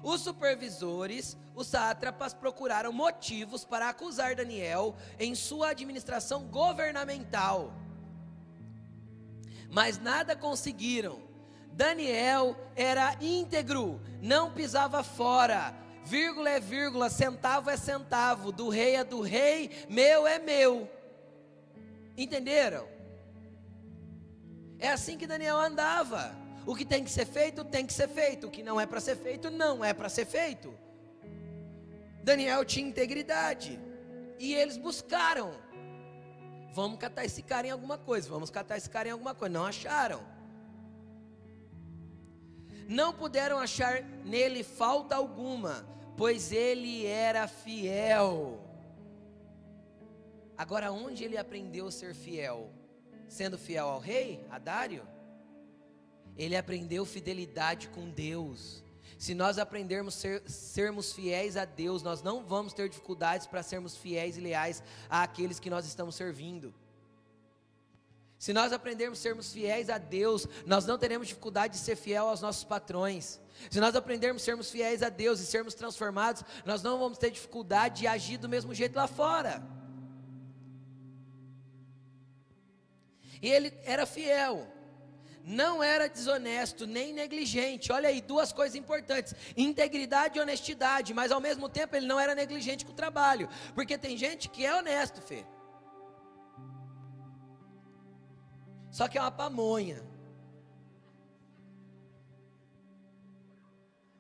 os supervisores, os sátrapas, procuraram motivos para acusar Daniel em sua administração governamental, mas nada conseguiram. Daniel era íntegro, não pisava fora, vírgula é vírgula, centavo é centavo, do rei é do rei, meu é meu. Entenderam? É assim que Daniel andava. O que tem que ser feito, tem que ser feito. O que não é para ser feito, não é para ser feito. Daniel tinha integridade. E eles buscaram: vamos catar esse cara em alguma coisa, vamos catar esse cara em alguma coisa. Não acharam. Não puderam achar nele falta alguma, pois ele era fiel. Agora, onde ele aprendeu a ser fiel? Sendo fiel ao rei, a Dário? Ele aprendeu fidelidade com Deus. Se nós aprendermos sermos fiéis a Deus, nós não vamos ter dificuldades para sermos fiéis e leais àqueles que nós estamos servindo. Se nós aprendermos sermos fiéis a Deus, nós não teremos dificuldade de ser fiel aos nossos patrões. Se nós aprendermos sermos fiéis a Deus e sermos transformados, nós não vamos ter dificuldade de agir do mesmo jeito lá fora. E ele era fiel, não era desonesto, nem negligente. Olha aí, 2 coisas importantes: integridade e honestidade. Mas ao mesmo tempo ele não era negligente com o trabalho, porque tem gente que é honesto, Fê, só que é uma pamonha,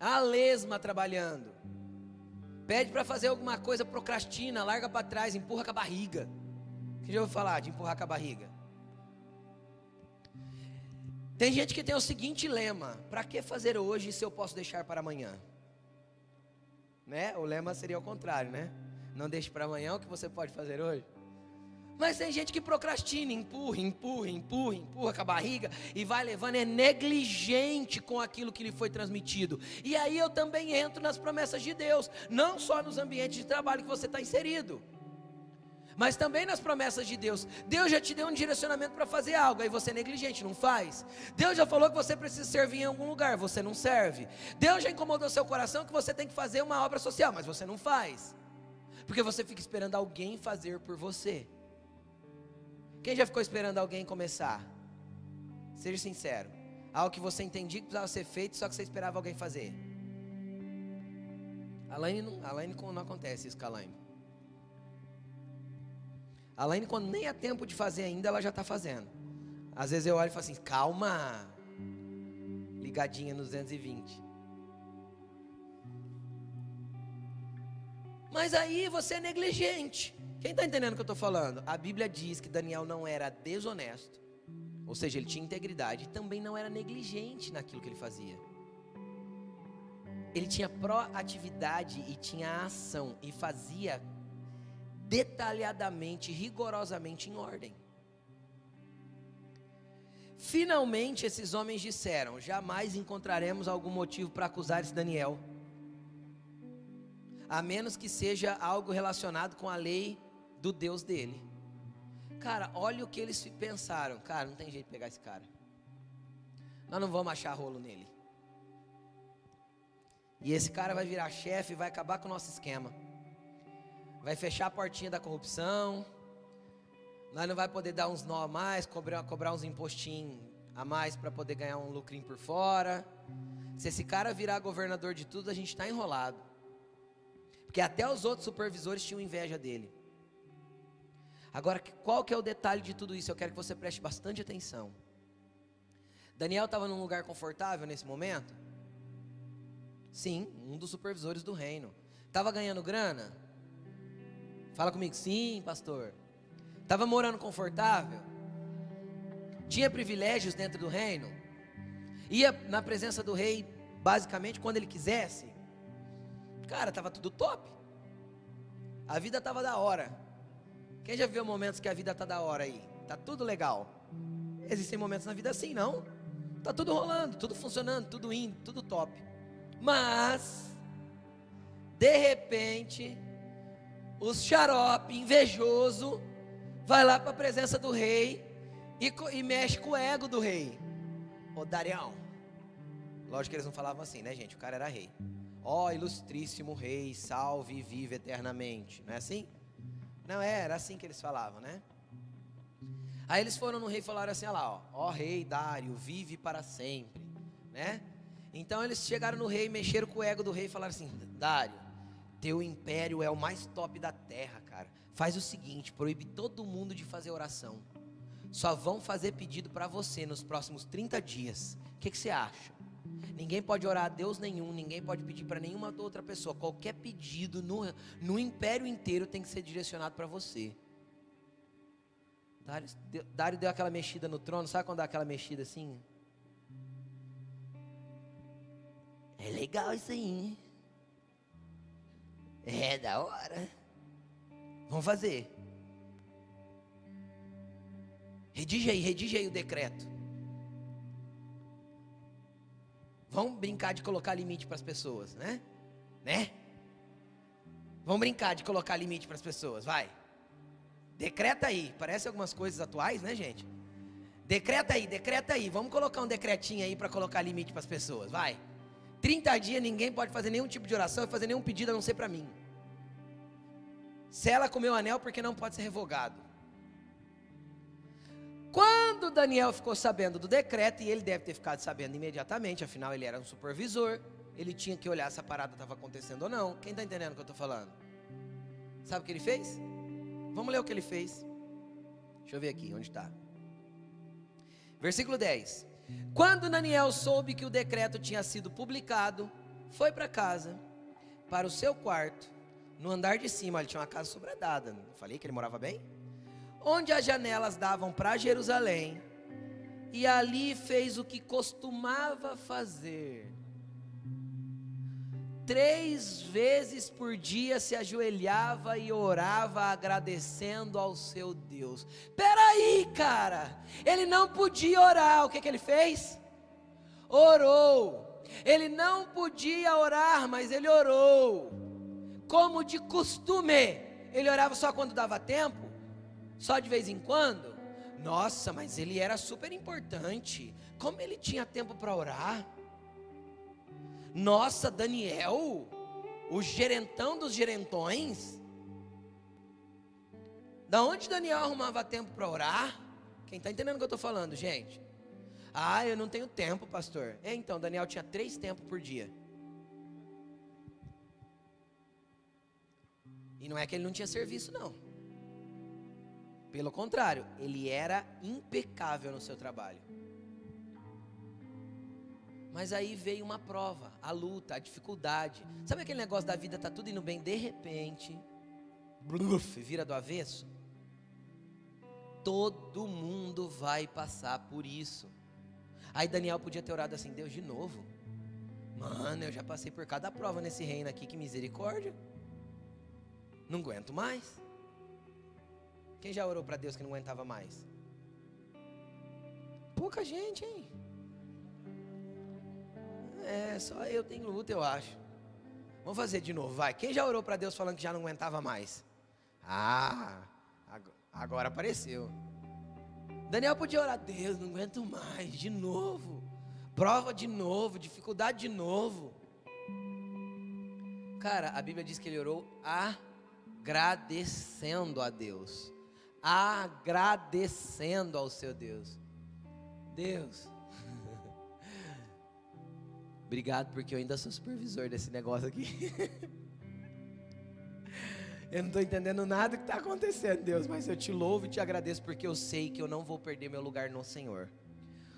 a lesma trabalhando, pede para fazer alguma coisa, procrastina, larga para trás, empurra com a barriga. Você já ouviu falar de empurrar com a barriga? Tem gente que tem o seguinte lema: para que fazer hoje se eu posso deixar para amanhã? Né? O lema seria o contrário, né? Não deixe para amanhã o que você pode fazer hoje. Mas tem gente que procrastina, empurra com a barriga e vai levando, é negligente com aquilo que lhe foi transmitido. E aí eu também entro nas promessas de Deus, não só nos ambientes de trabalho que você está inserido, mas também nas promessas de Deus. Deus já te deu um direcionamento para fazer algo, aí você é negligente, não faz. Deus já falou que você precisa servir em algum lugar, você não serve. Deus já incomodou seu coração que você tem que fazer uma obra social, mas você não faz, porque você fica esperando alguém fazer por você. Quem já ficou esperando alguém começar? Seja sincero. Algo que você entendia que precisava ser feito, só que você esperava alguém fazer. A Laine não acontece isso com a Laine. A Laine, quando nem há tempo de fazer ainda, ela já está fazendo. Às vezes eu olho e falo assim: calma, ligadinha nos 220. Mas aí você é negligente. Quem está entendendo o que eu estou falando? A Bíblia diz que Daniel não era desonesto, Ou seja, ele tinha integridade e também não era negligente naquilo que ele fazia. Ele tinha proatividade e tinha ação e fazia detalhadamente, rigorosamente em ordem. Finalmente esses homens disseram: jamais encontraremos algum motivo para acusar esse Daniel, a menos que seja algo relacionado com a lei do Deus dele. Cara, olha o que eles pensaram. Cara, não tem jeito de pegar esse cara. Nós não vamos achar rolo nele. E esse cara vai virar chefe e vai acabar com o nosso esquema. Vai fechar a portinha da corrupção. Nós não vai poder dar uns nó a mais, cobrar uns impostinhos a mais para poder ganhar um lucrinho por fora. Se esse cara virar governador de tudo, a gente está enrolado. Porque até os outros supervisores tinham inveja dele. Agora, qual que é o detalhe de tudo isso? Eu quero que você preste bastante atenção. Daniel estava num lugar confortável nesse momento? Sim, um dos supervisores do reino. Estava ganhando grana? Fala comigo, sim, pastor. Estava morando confortável? Tinha privilégios dentro do reino? Ia na presença do rei, basicamente, quando ele quisesse? Cara, estava tudo top. A vida estava da hora. Quem já viu momentos que a vida está da hora aí? Está tudo legal. Existem momentos na vida assim, não? Está tudo rolando, tudo funcionando, tudo indo, tudo top. Mas, de repente, os xarope invejoso vai lá para a presença do rei e mexe com o ego do rei. Ô Darião. Lógico que eles não falavam assim, né, gente? O cara era rei. Ó, ilustríssimo rei, salve e vive eternamente. Não é assim? Não, era assim que eles falavam, né? Aí eles foram no rei e falaram assim, olha lá, ó rei Dário, vive para sempre, né? Então eles chegaram no rei, mexeram com o ego do rei e falaram assim: Dário, teu império é o mais top da terra, cara. Faz o seguinte, proíbe todo mundo de fazer oração. Só vão fazer pedido para você nos próximos 30 dias. O que você acha? Ninguém pode orar a Deus nenhum, ninguém pode pedir para nenhuma outra pessoa. Qualquer pedido no império inteiro tem que ser direcionado para você. Dário deu aquela mexida no trono, sabe quando dá aquela mexida assim? É legal isso aí, hein? É da hora. Vamos fazer. Redige aí o decreto. Vamos brincar de colocar limite para as pessoas, né? Vamos brincar de colocar limite para as pessoas, vai. Decreta aí, parece algumas coisas atuais, né, gente? Decreta aí, vamos colocar um decretinho aí para colocar limite para as pessoas, vai. 30 dias ninguém pode fazer nenhum tipo de oração e fazer nenhum pedido a não ser para mim. Sela com meu anel porque não pode ser revogado. Quando Daniel ficou sabendo do decreto, e ele deve ter ficado sabendo imediatamente, afinal ele era um supervisor, ele tinha que olhar se a parada estava acontecendo ou não. Quem está entendendo o que eu estou falando? Sabe o que ele fez? Vamos ler o que ele fez. Deixa eu ver aqui, onde está? Versículo 10. Quando Daniel soube que o decreto tinha sido publicado, foi para casa, para o seu quarto, no andar de cima. Ele tinha uma casa sobredada, não falei que ele morava bem? Onde as janelas davam para Jerusalém, e ali fez o que costumava fazer. 3 vezes por dia se ajoelhava e orava agradecendo ao seu Deus. Peraí, cara, ele não podia orar, o que ele fez? Orou. Ele não podia orar, mas ele orou. Como de costume, ele orava só quando dava tempo? Só de vez em quando? Nossa, mas ele era super importante. Como ele tinha tempo para orar? Nossa, Daniel, o gerentão dos gerentões. Da onde Daniel arrumava tempo para orar? Quem está entendendo o que eu estou falando, gente? Ah, eu não tenho tempo, pastor. Então, Daniel tinha 3 tempos por dia. E não é que ele não tinha serviço, não. Pelo contrário, ele era impecável no seu trabalho. Mas aí veio uma prova, a luta, a dificuldade. Sabe aquele negócio da vida, tá tudo indo bem, de repente, vira do avesso? Todo mundo vai passar por isso. Aí Daniel podia ter orado assim: Deus, de novo? Mano, eu já passei por cada prova nesse reino aqui, que misericórdia. Não aguento mais. Quem já orou para Deus que não aguentava mais? Pouca gente, hein? Só eu tenho luta, eu acho. Vamos fazer de novo, vai. Quem já orou para Deus falando que já não aguentava mais? Agora apareceu. Daniel podia orar: Deus, não aguento mais, de novo. Prova de novo, dificuldade de novo. Cara, a Bíblia diz que ele orou agradecendo a Deus. Agradecendo ao seu Deus. Deus, obrigado, porque eu ainda sou supervisor desse negócio aqui. Eu não estou entendendo nada que está acontecendo, Deus, mas eu te louvo e te agradeço, porque eu sei que eu não vou perder meu lugar no Senhor.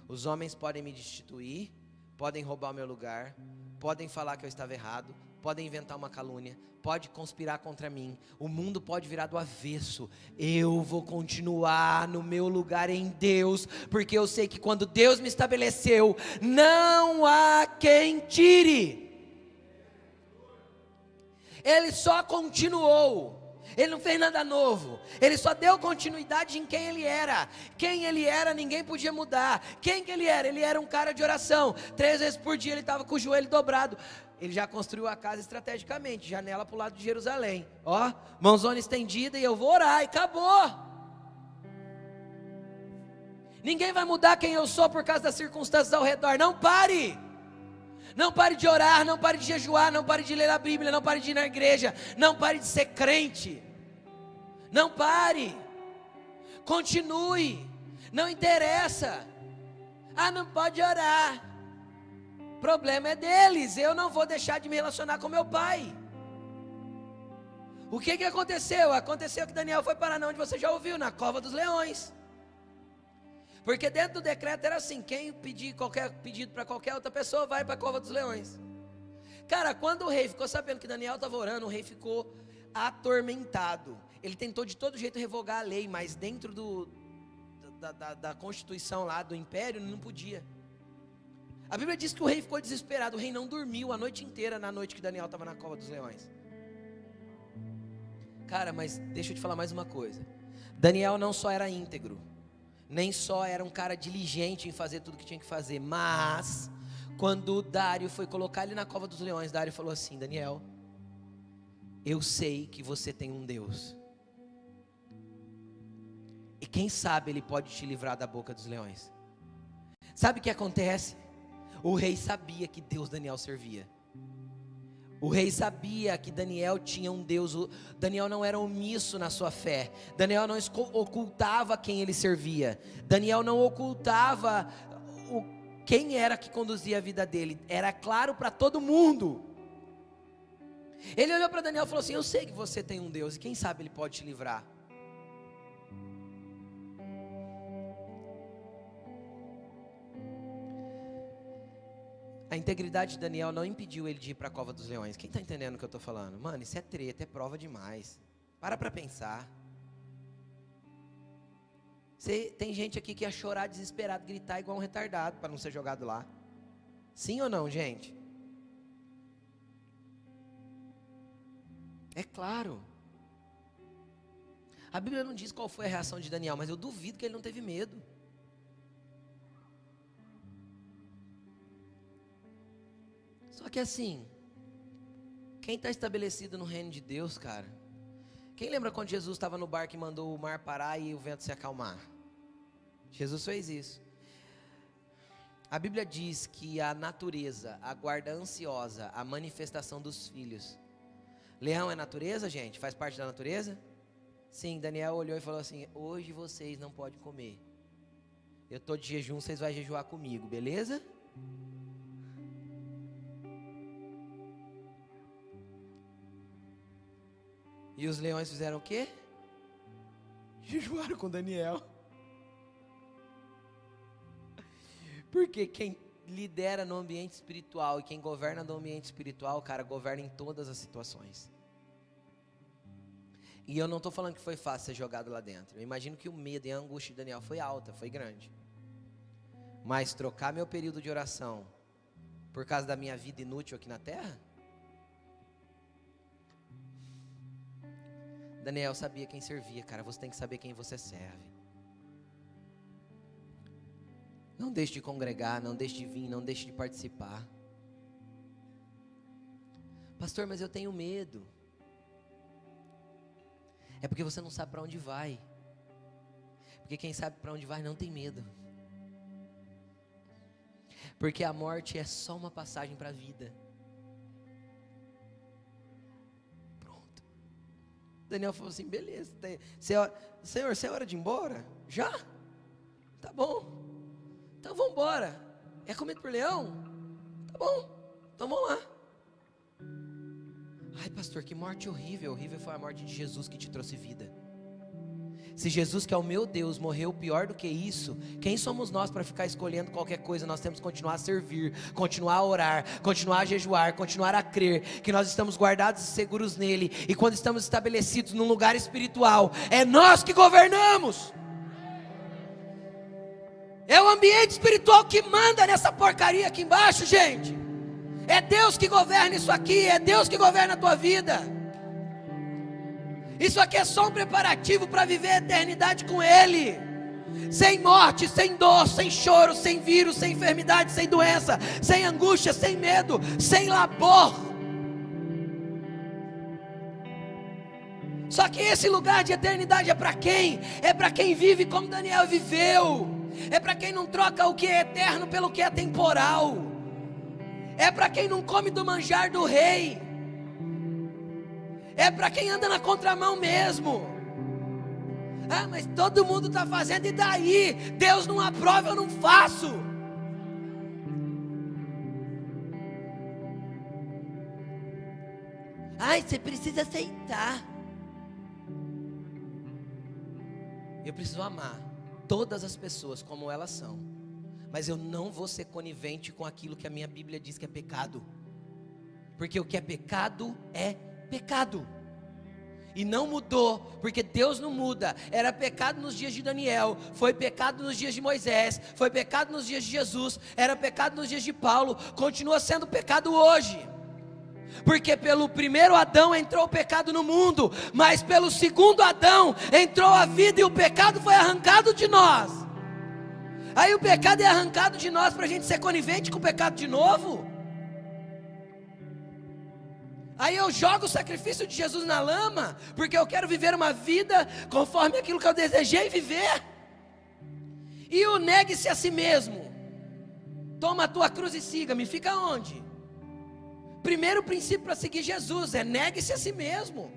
Os homens podem me destituir, podem roubar o meu lugar, podem falar que eu estava errado, podem inventar uma calúnia, pode conspirar contra mim, o mundo pode virar do avesso. Eu vou continuar no meu lugar em Deus, porque eu sei que quando Deus me estabeleceu, não há quem tire. Ele só continuou. Ele não fez nada novo. Ele só deu continuidade em quem ele era. Quem ele era, ninguém podia mudar. Quem que ele era? Ele era um cara de oração. 3 vezes por dia ele estava com o joelho dobrado. Ele já construiu a casa estrategicamente, janela para o lado de Jerusalém. Ó, mãozona estendida, e eu vou orar, e acabou. Ninguém vai mudar quem eu sou por causa das circunstâncias ao redor. Não pare. Não pare de orar, não pare de jejuar, não pare de ler a Bíblia, não pare de ir na igreja, não pare de ser crente. Não pare. Continue. Não interessa. Não pode orar. O problema é deles. Eu não vou deixar de me relacionar com meu pai. O que aconteceu? Aconteceu que Daniel foi parar onde você já ouviu, na cova dos leões. Porque dentro do decreto era assim: quem pedir qualquer pedido para qualquer outra pessoa, vai para a cova dos leões. Cara, quando o rei ficou sabendo que Daniel estava orando, o rei ficou atormentado. Ele tentou de todo jeito revogar a lei, mas dentro da constituição lá do império, não podia. A Bíblia diz que o rei ficou desesperado. O rei não dormiu a noite inteira, na noite que Daniel estava na cova dos leões. Cara, mas deixa eu te falar mais uma coisa. Daniel não só era íntegro, nem só era um cara diligente em fazer tudo que tinha que fazer, mas quando Dário foi colocar ele na cova dos leões, Dário falou assim: Daniel, eu sei que você tem um Deus, e quem sabe ele pode te livrar da boca dos leões. Sabe o que acontece? O rei sabia que Deus Daniel servia. O rei sabia que Daniel tinha um Deus. Daniel não era omisso na sua fé. Daniel não ocultava quem ele servia. Daniel não ocultava quem era que conduzia a vida dele. Era claro para todo mundo. Ele olhou para Daniel e falou assim: eu sei que você tem um Deus, e quem sabe ele pode te livrar. A integridade de Daniel não impediu ele de ir para a cova dos leões. Quem está entendendo o que eu estou falando? Mano, isso é treta, é prova demais. Para pensar. Tem gente aqui que ia chorar desesperado, gritar igual um retardado para não ser jogado lá. Sim ou não, gente? É claro. A Bíblia não diz qual foi a reação de Daniel, mas eu duvido que ele não teve medo. Só que assim, quem está estabelecido no reino de Deus, cara, quem lembra quando Jesus estava no barco e mandou o mar parar e o vento se acalmar? Jesus fez isso. A Bíblia diz que a natureza aguarda ansiosa a manifestação dos filhos. Leão é natureza, gente? Faz parte da natureza? Sim, Daniel olhou e falou assim: hoje vocês não podem comer. Eu estou de jejum, vocês vão jejuar comigo, beleza? E os leões fizeram o quê? Jejuaram com Daniel. Porque quem lidera no ambiente espiritual e quem governa no ambiente espiritual, cara, governa em todas as situações. E eu não estou falando que foi fácil ser jogado lá dentro. Eu imagino que o medo e a angústia de Daniel foi alta, foi grande. Mas trocar meu período de oração por causa da minha vida inútil aqui na terra? Daniel sabia quem servia, cara. Você tem que saber quem você serve. Não deixe de congregar, não deixe de vir, não deixe de participar. Pastor, mas eu tenho medo. É porque você não sabe para onde vai. Porque quem sabe para onde vai não tem medo. Porque a morte é só uma passagem para a vida. Pronto. Daniel falou assim, beleza. Senhor, você é hora de ir embora? Já? Tá bom. Então vamos embora. É comido por leão? Tá bom. Então vamos lá. Ai, pastor, que morte horrível. Horrível foi a morte de Jesus que te trouxe vida. Se Jesus, que é o meu Deus, morreu pior do que isso, quem somos nós para ficar escolhendo qualquer coisa? Nós temos que continuar a servir, continuar a orar, continuar a jejuar, continuar a crer que nós estamos guardados e seguros nele. E quando estamos estabelecidos num lugar espiritual, é nós que governamos. É o ambiente espiritual que manda nessa porcaria aqui embaixo, gente. É Deus que governa isso aqui, é Deus que governa a tua vida. Isso aqui é só um preparativo para viver a eternidade com Ele. Sem morte, sem dor, sem choro, sem vírus, sem enfermidade, sem doença, sem angústia, sem medo, sem labor. Só que esse lugar de eternidade é para quem? É para quem vive como Daniel viveu. É para quem não troca o que é eterno pelo que é temporal. É para quem não come do manjar do rei. É para quem anda na contramão mesmo. Ah, mas todo mundo está fazendo, e daí? Deus não aprova, eu não faço. Ai, você precisa aceitar. Eu preciso amar todas as pessoas como elas são, mas eu não vou ser conivente com aquilo que a minha Bíblia diz que é pecado, porque o que é pecado é pecado, e não mudou, porque Deus não muda. Era pecado nos dias de Daniel, foi pecado nos dias de Moisés, foi pecado nos dias de Jesus, era pecado nos dias de Paulo, continua sendo pecado hoje. Porque pelo primeiro Adão entrou o pecado no mundo, mas pelo segundo Adão entrou a vida, e o pecado foi arrancado de nós. Aí o pecado é arrancado de nós para a gente ser conivente com o pecado de novo. Aí eu jogo o sacrifício de Jesus na lama, porque eu quero viver uma vida conforme aquilo que eu desejei viver. E o negue-se a si mesmo, toma a tua cruz e siga-me, fica onde? Primeiro princípio para seguir Jesus é negue-se a si mesmo.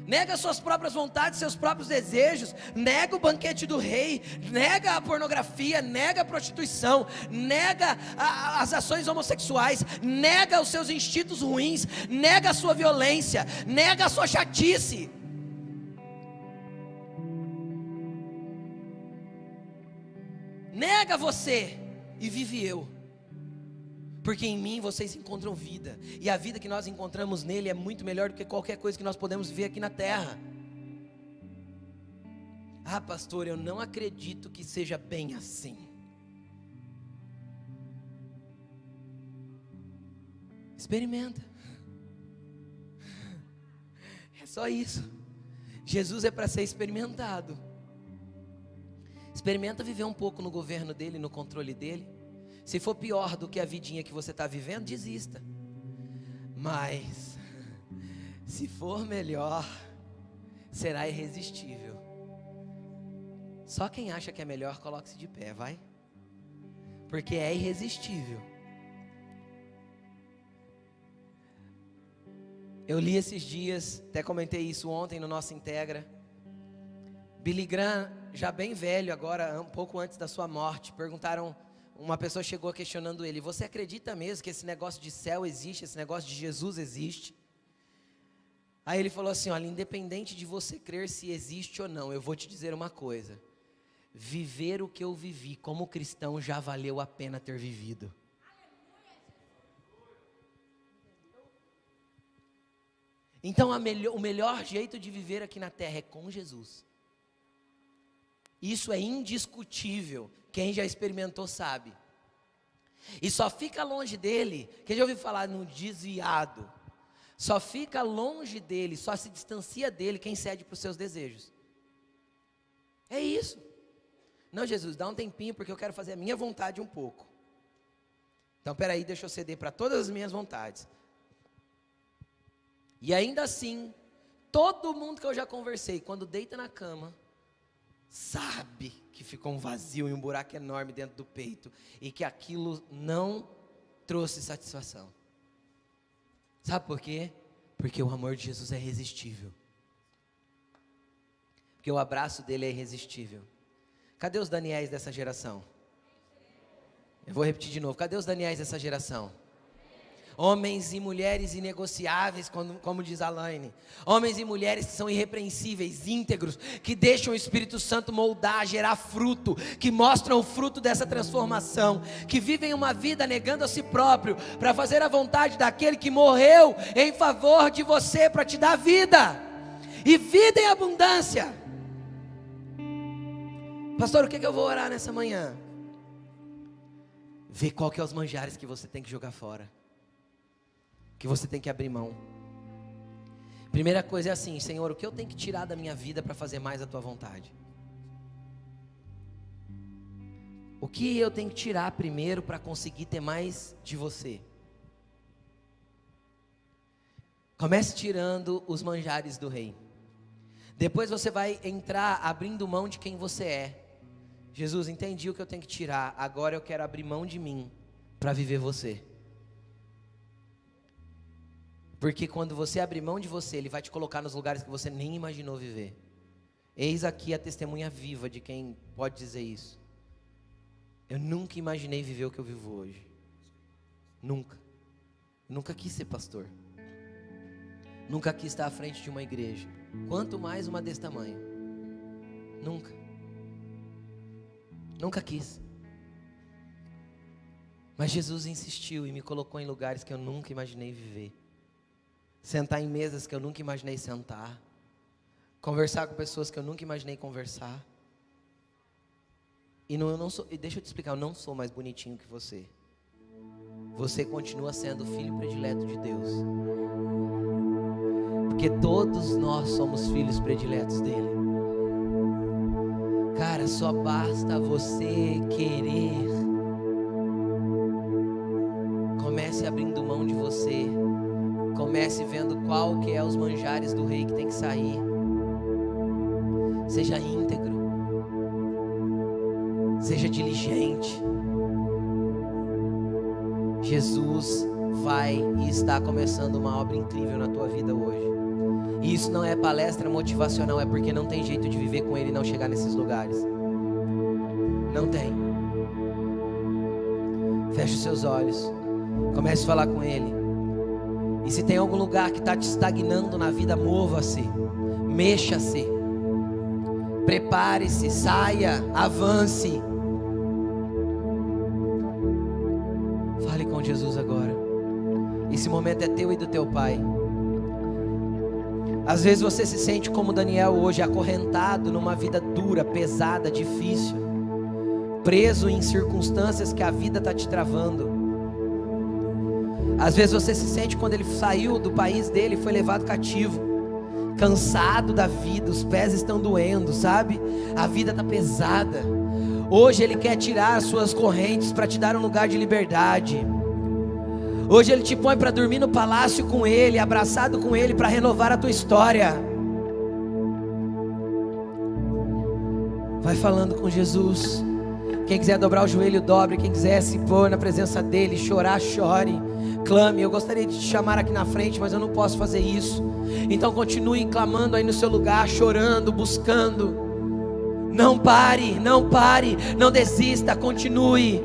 Nega suas próprias vontades, seus próprios desejos. Nega o banquete do rei. Nega a pornografia, nega a prostituição, nega as ações homossexuais, nega os seus instintos ruins, nega a sua violência, nega a sua chatice. Nega você e vive eu. Porque em mim vocês encontram vida, e a vida que nós encontramos nele é muito melhor do que qualquer coisa que nós podemos ver aqui na terra. Ah, pastor, eu não acredito que seja bem assim. Experimenta. É só isso. Jesus é para ser experimentado. Experimenta viver um pouco no governo dele, no controle dele. Se for pior do que a vidinha que você está vivendo, desista. Mas, se for melhor, será irresistível. Só quem acha que é melhor, coloque-se de pé, vai. Porque é irresistível. Eu li esses dias, até comentei isso ontem no nosso Integra. Billy Graham, já bem velho agora, um pouco antes da sua morte, perguntaram... Uma pessoa chegou questionando ele: você acredita mesmo que esse negócio de céu existe, esse negócio de Jesus existe? Aí ele falou assim: olha, independente de você crer se existe ou não, eu vou te dizer uma coisa: viver o que eu vivi como cristão já valeu a pena ter vivido. Então o melhor jeito de viver aqui na terra é com Jesus. Isso é indiscutível, quem já experimentou sabe. E só fica longe dele, quem já ouviu falar no desviado, só fica longe dele, só se distancia dele quem cede para os seus desejos. É isso. Não, Jesus, dá um tempinho porque eu quero fazer a minha vontade um pouco. Então, peraí, deixa eu ceder para todas as minhas vontades. E ainda assim, todo mundo que eu já conversei, quando deita na cama, sabe que ficou um vazio e um buraco enorme dentro do peito, e que aquilo não trouxe satisfação. Sabe por quê? Porque o amor de Jesus é irresistível. Porque o abraço dele é irresistível. Cadê os Daniéis dessa geração? Eu vou repetir de novo, cadê os Daniéis dessa geração? Homens e mulheres inegociáveis, como diz a Laine. Homens e mulheres que são irrepreensíveis, íntegros, que deixam o Espírito Santo moldar, gerar fruto, que mostram o fruto dessa transformação, que vivem uma vida negando a si próprio, para fazer a vontade daquele que morreu em favor de você, para te dar vida, e vida em abundância. Pastor, o que eu vou orar nessa manhã? Ver qual que é os manjares que você tem que jogar fora, que você tem que abrir mão. Primeira coisa é assim: Senhor, o que eu tenho que tirar da minha vida para fazer mais a tua vontade? O que eu tenho que tirar primeiro para conseguir ter mais de você? Comece tirando os manjares do rei. Depois você vai entrar abrindo mão de quem você é. Jesus, entendi o que eu tenho que tirar, agora eu quero abrir mão de mim para viver você. Porque quando você abrir mão de você, Ele vai te colocar nos lugares que você nem imaginou viver. Eis aqui a testemunha viva de quem pode dizer isso. Eu nunca imaginei viver o que eu vivo hoje. Nunca. Nunca quis ser pastor. Nunca quis estar à frente de uma igreja. Quanto mais uma desse tamanho. Nunca. Nunca quis. Mas Jesus insistiu e me colocou em lugares que eu nunca imaginei viver. Sentar em mesas que eu nunca imaginei sentar. Conversar com pessoas que eu nunca imaginei conversar. E deixa eu te explicar, eu não sou mais bonitinho que você. Você continua sendo o filho predileto de Deus. Porque todos nós somos filhos prediletos dele. Cara, só basta você querer. Comece abrindo mão de você. Comece vendo qual que é os manjares do rei que tem que sair. Seja íntegro. Seja diligente. Jesus vai e está começando uma obra incrível na tua vida hoje. E isso não é palestra motivacional, é porque não tem jeito de viver com Ele e não chegar nesses lugares. Não tem. Feche os seus olhos. Comece a falar com Ele. E se tem algum lugar que está te estagnando na vida, mova-se. Mexa-se. Prepare-se, saia, avance. Fale com Jesus agora. Esse momento é teu e do teu Pai. Às vezes você se sente como Daniel hoje, acorrentado numa vida dura, pesada, difícil, preso em circunstâncias que a vida está te travando. Às vezes você se sente quando ele saiu do país dele, foi levado cativo, cansado da vida, os pés estão doendo, sabe? A vida está pesada. Hoje ele quer tirar as suas correntes para te dar um lugar de liberdade. Hoje Ele te põe para dormir no palácio com Ele, abraçado com Ele, para renovar a tua história. Vai falando com Jesus. Quem quiser dobrar o joelho, dobre. Quem quiser se pôr na presença dEle, chorar, chore. Clame. Eu gostaria de te chamar aqui na frente, mas eu não posso fazer isso. Então continue clamando aí no seu lugar, chorando, buscando. Não pare, não desista, continue.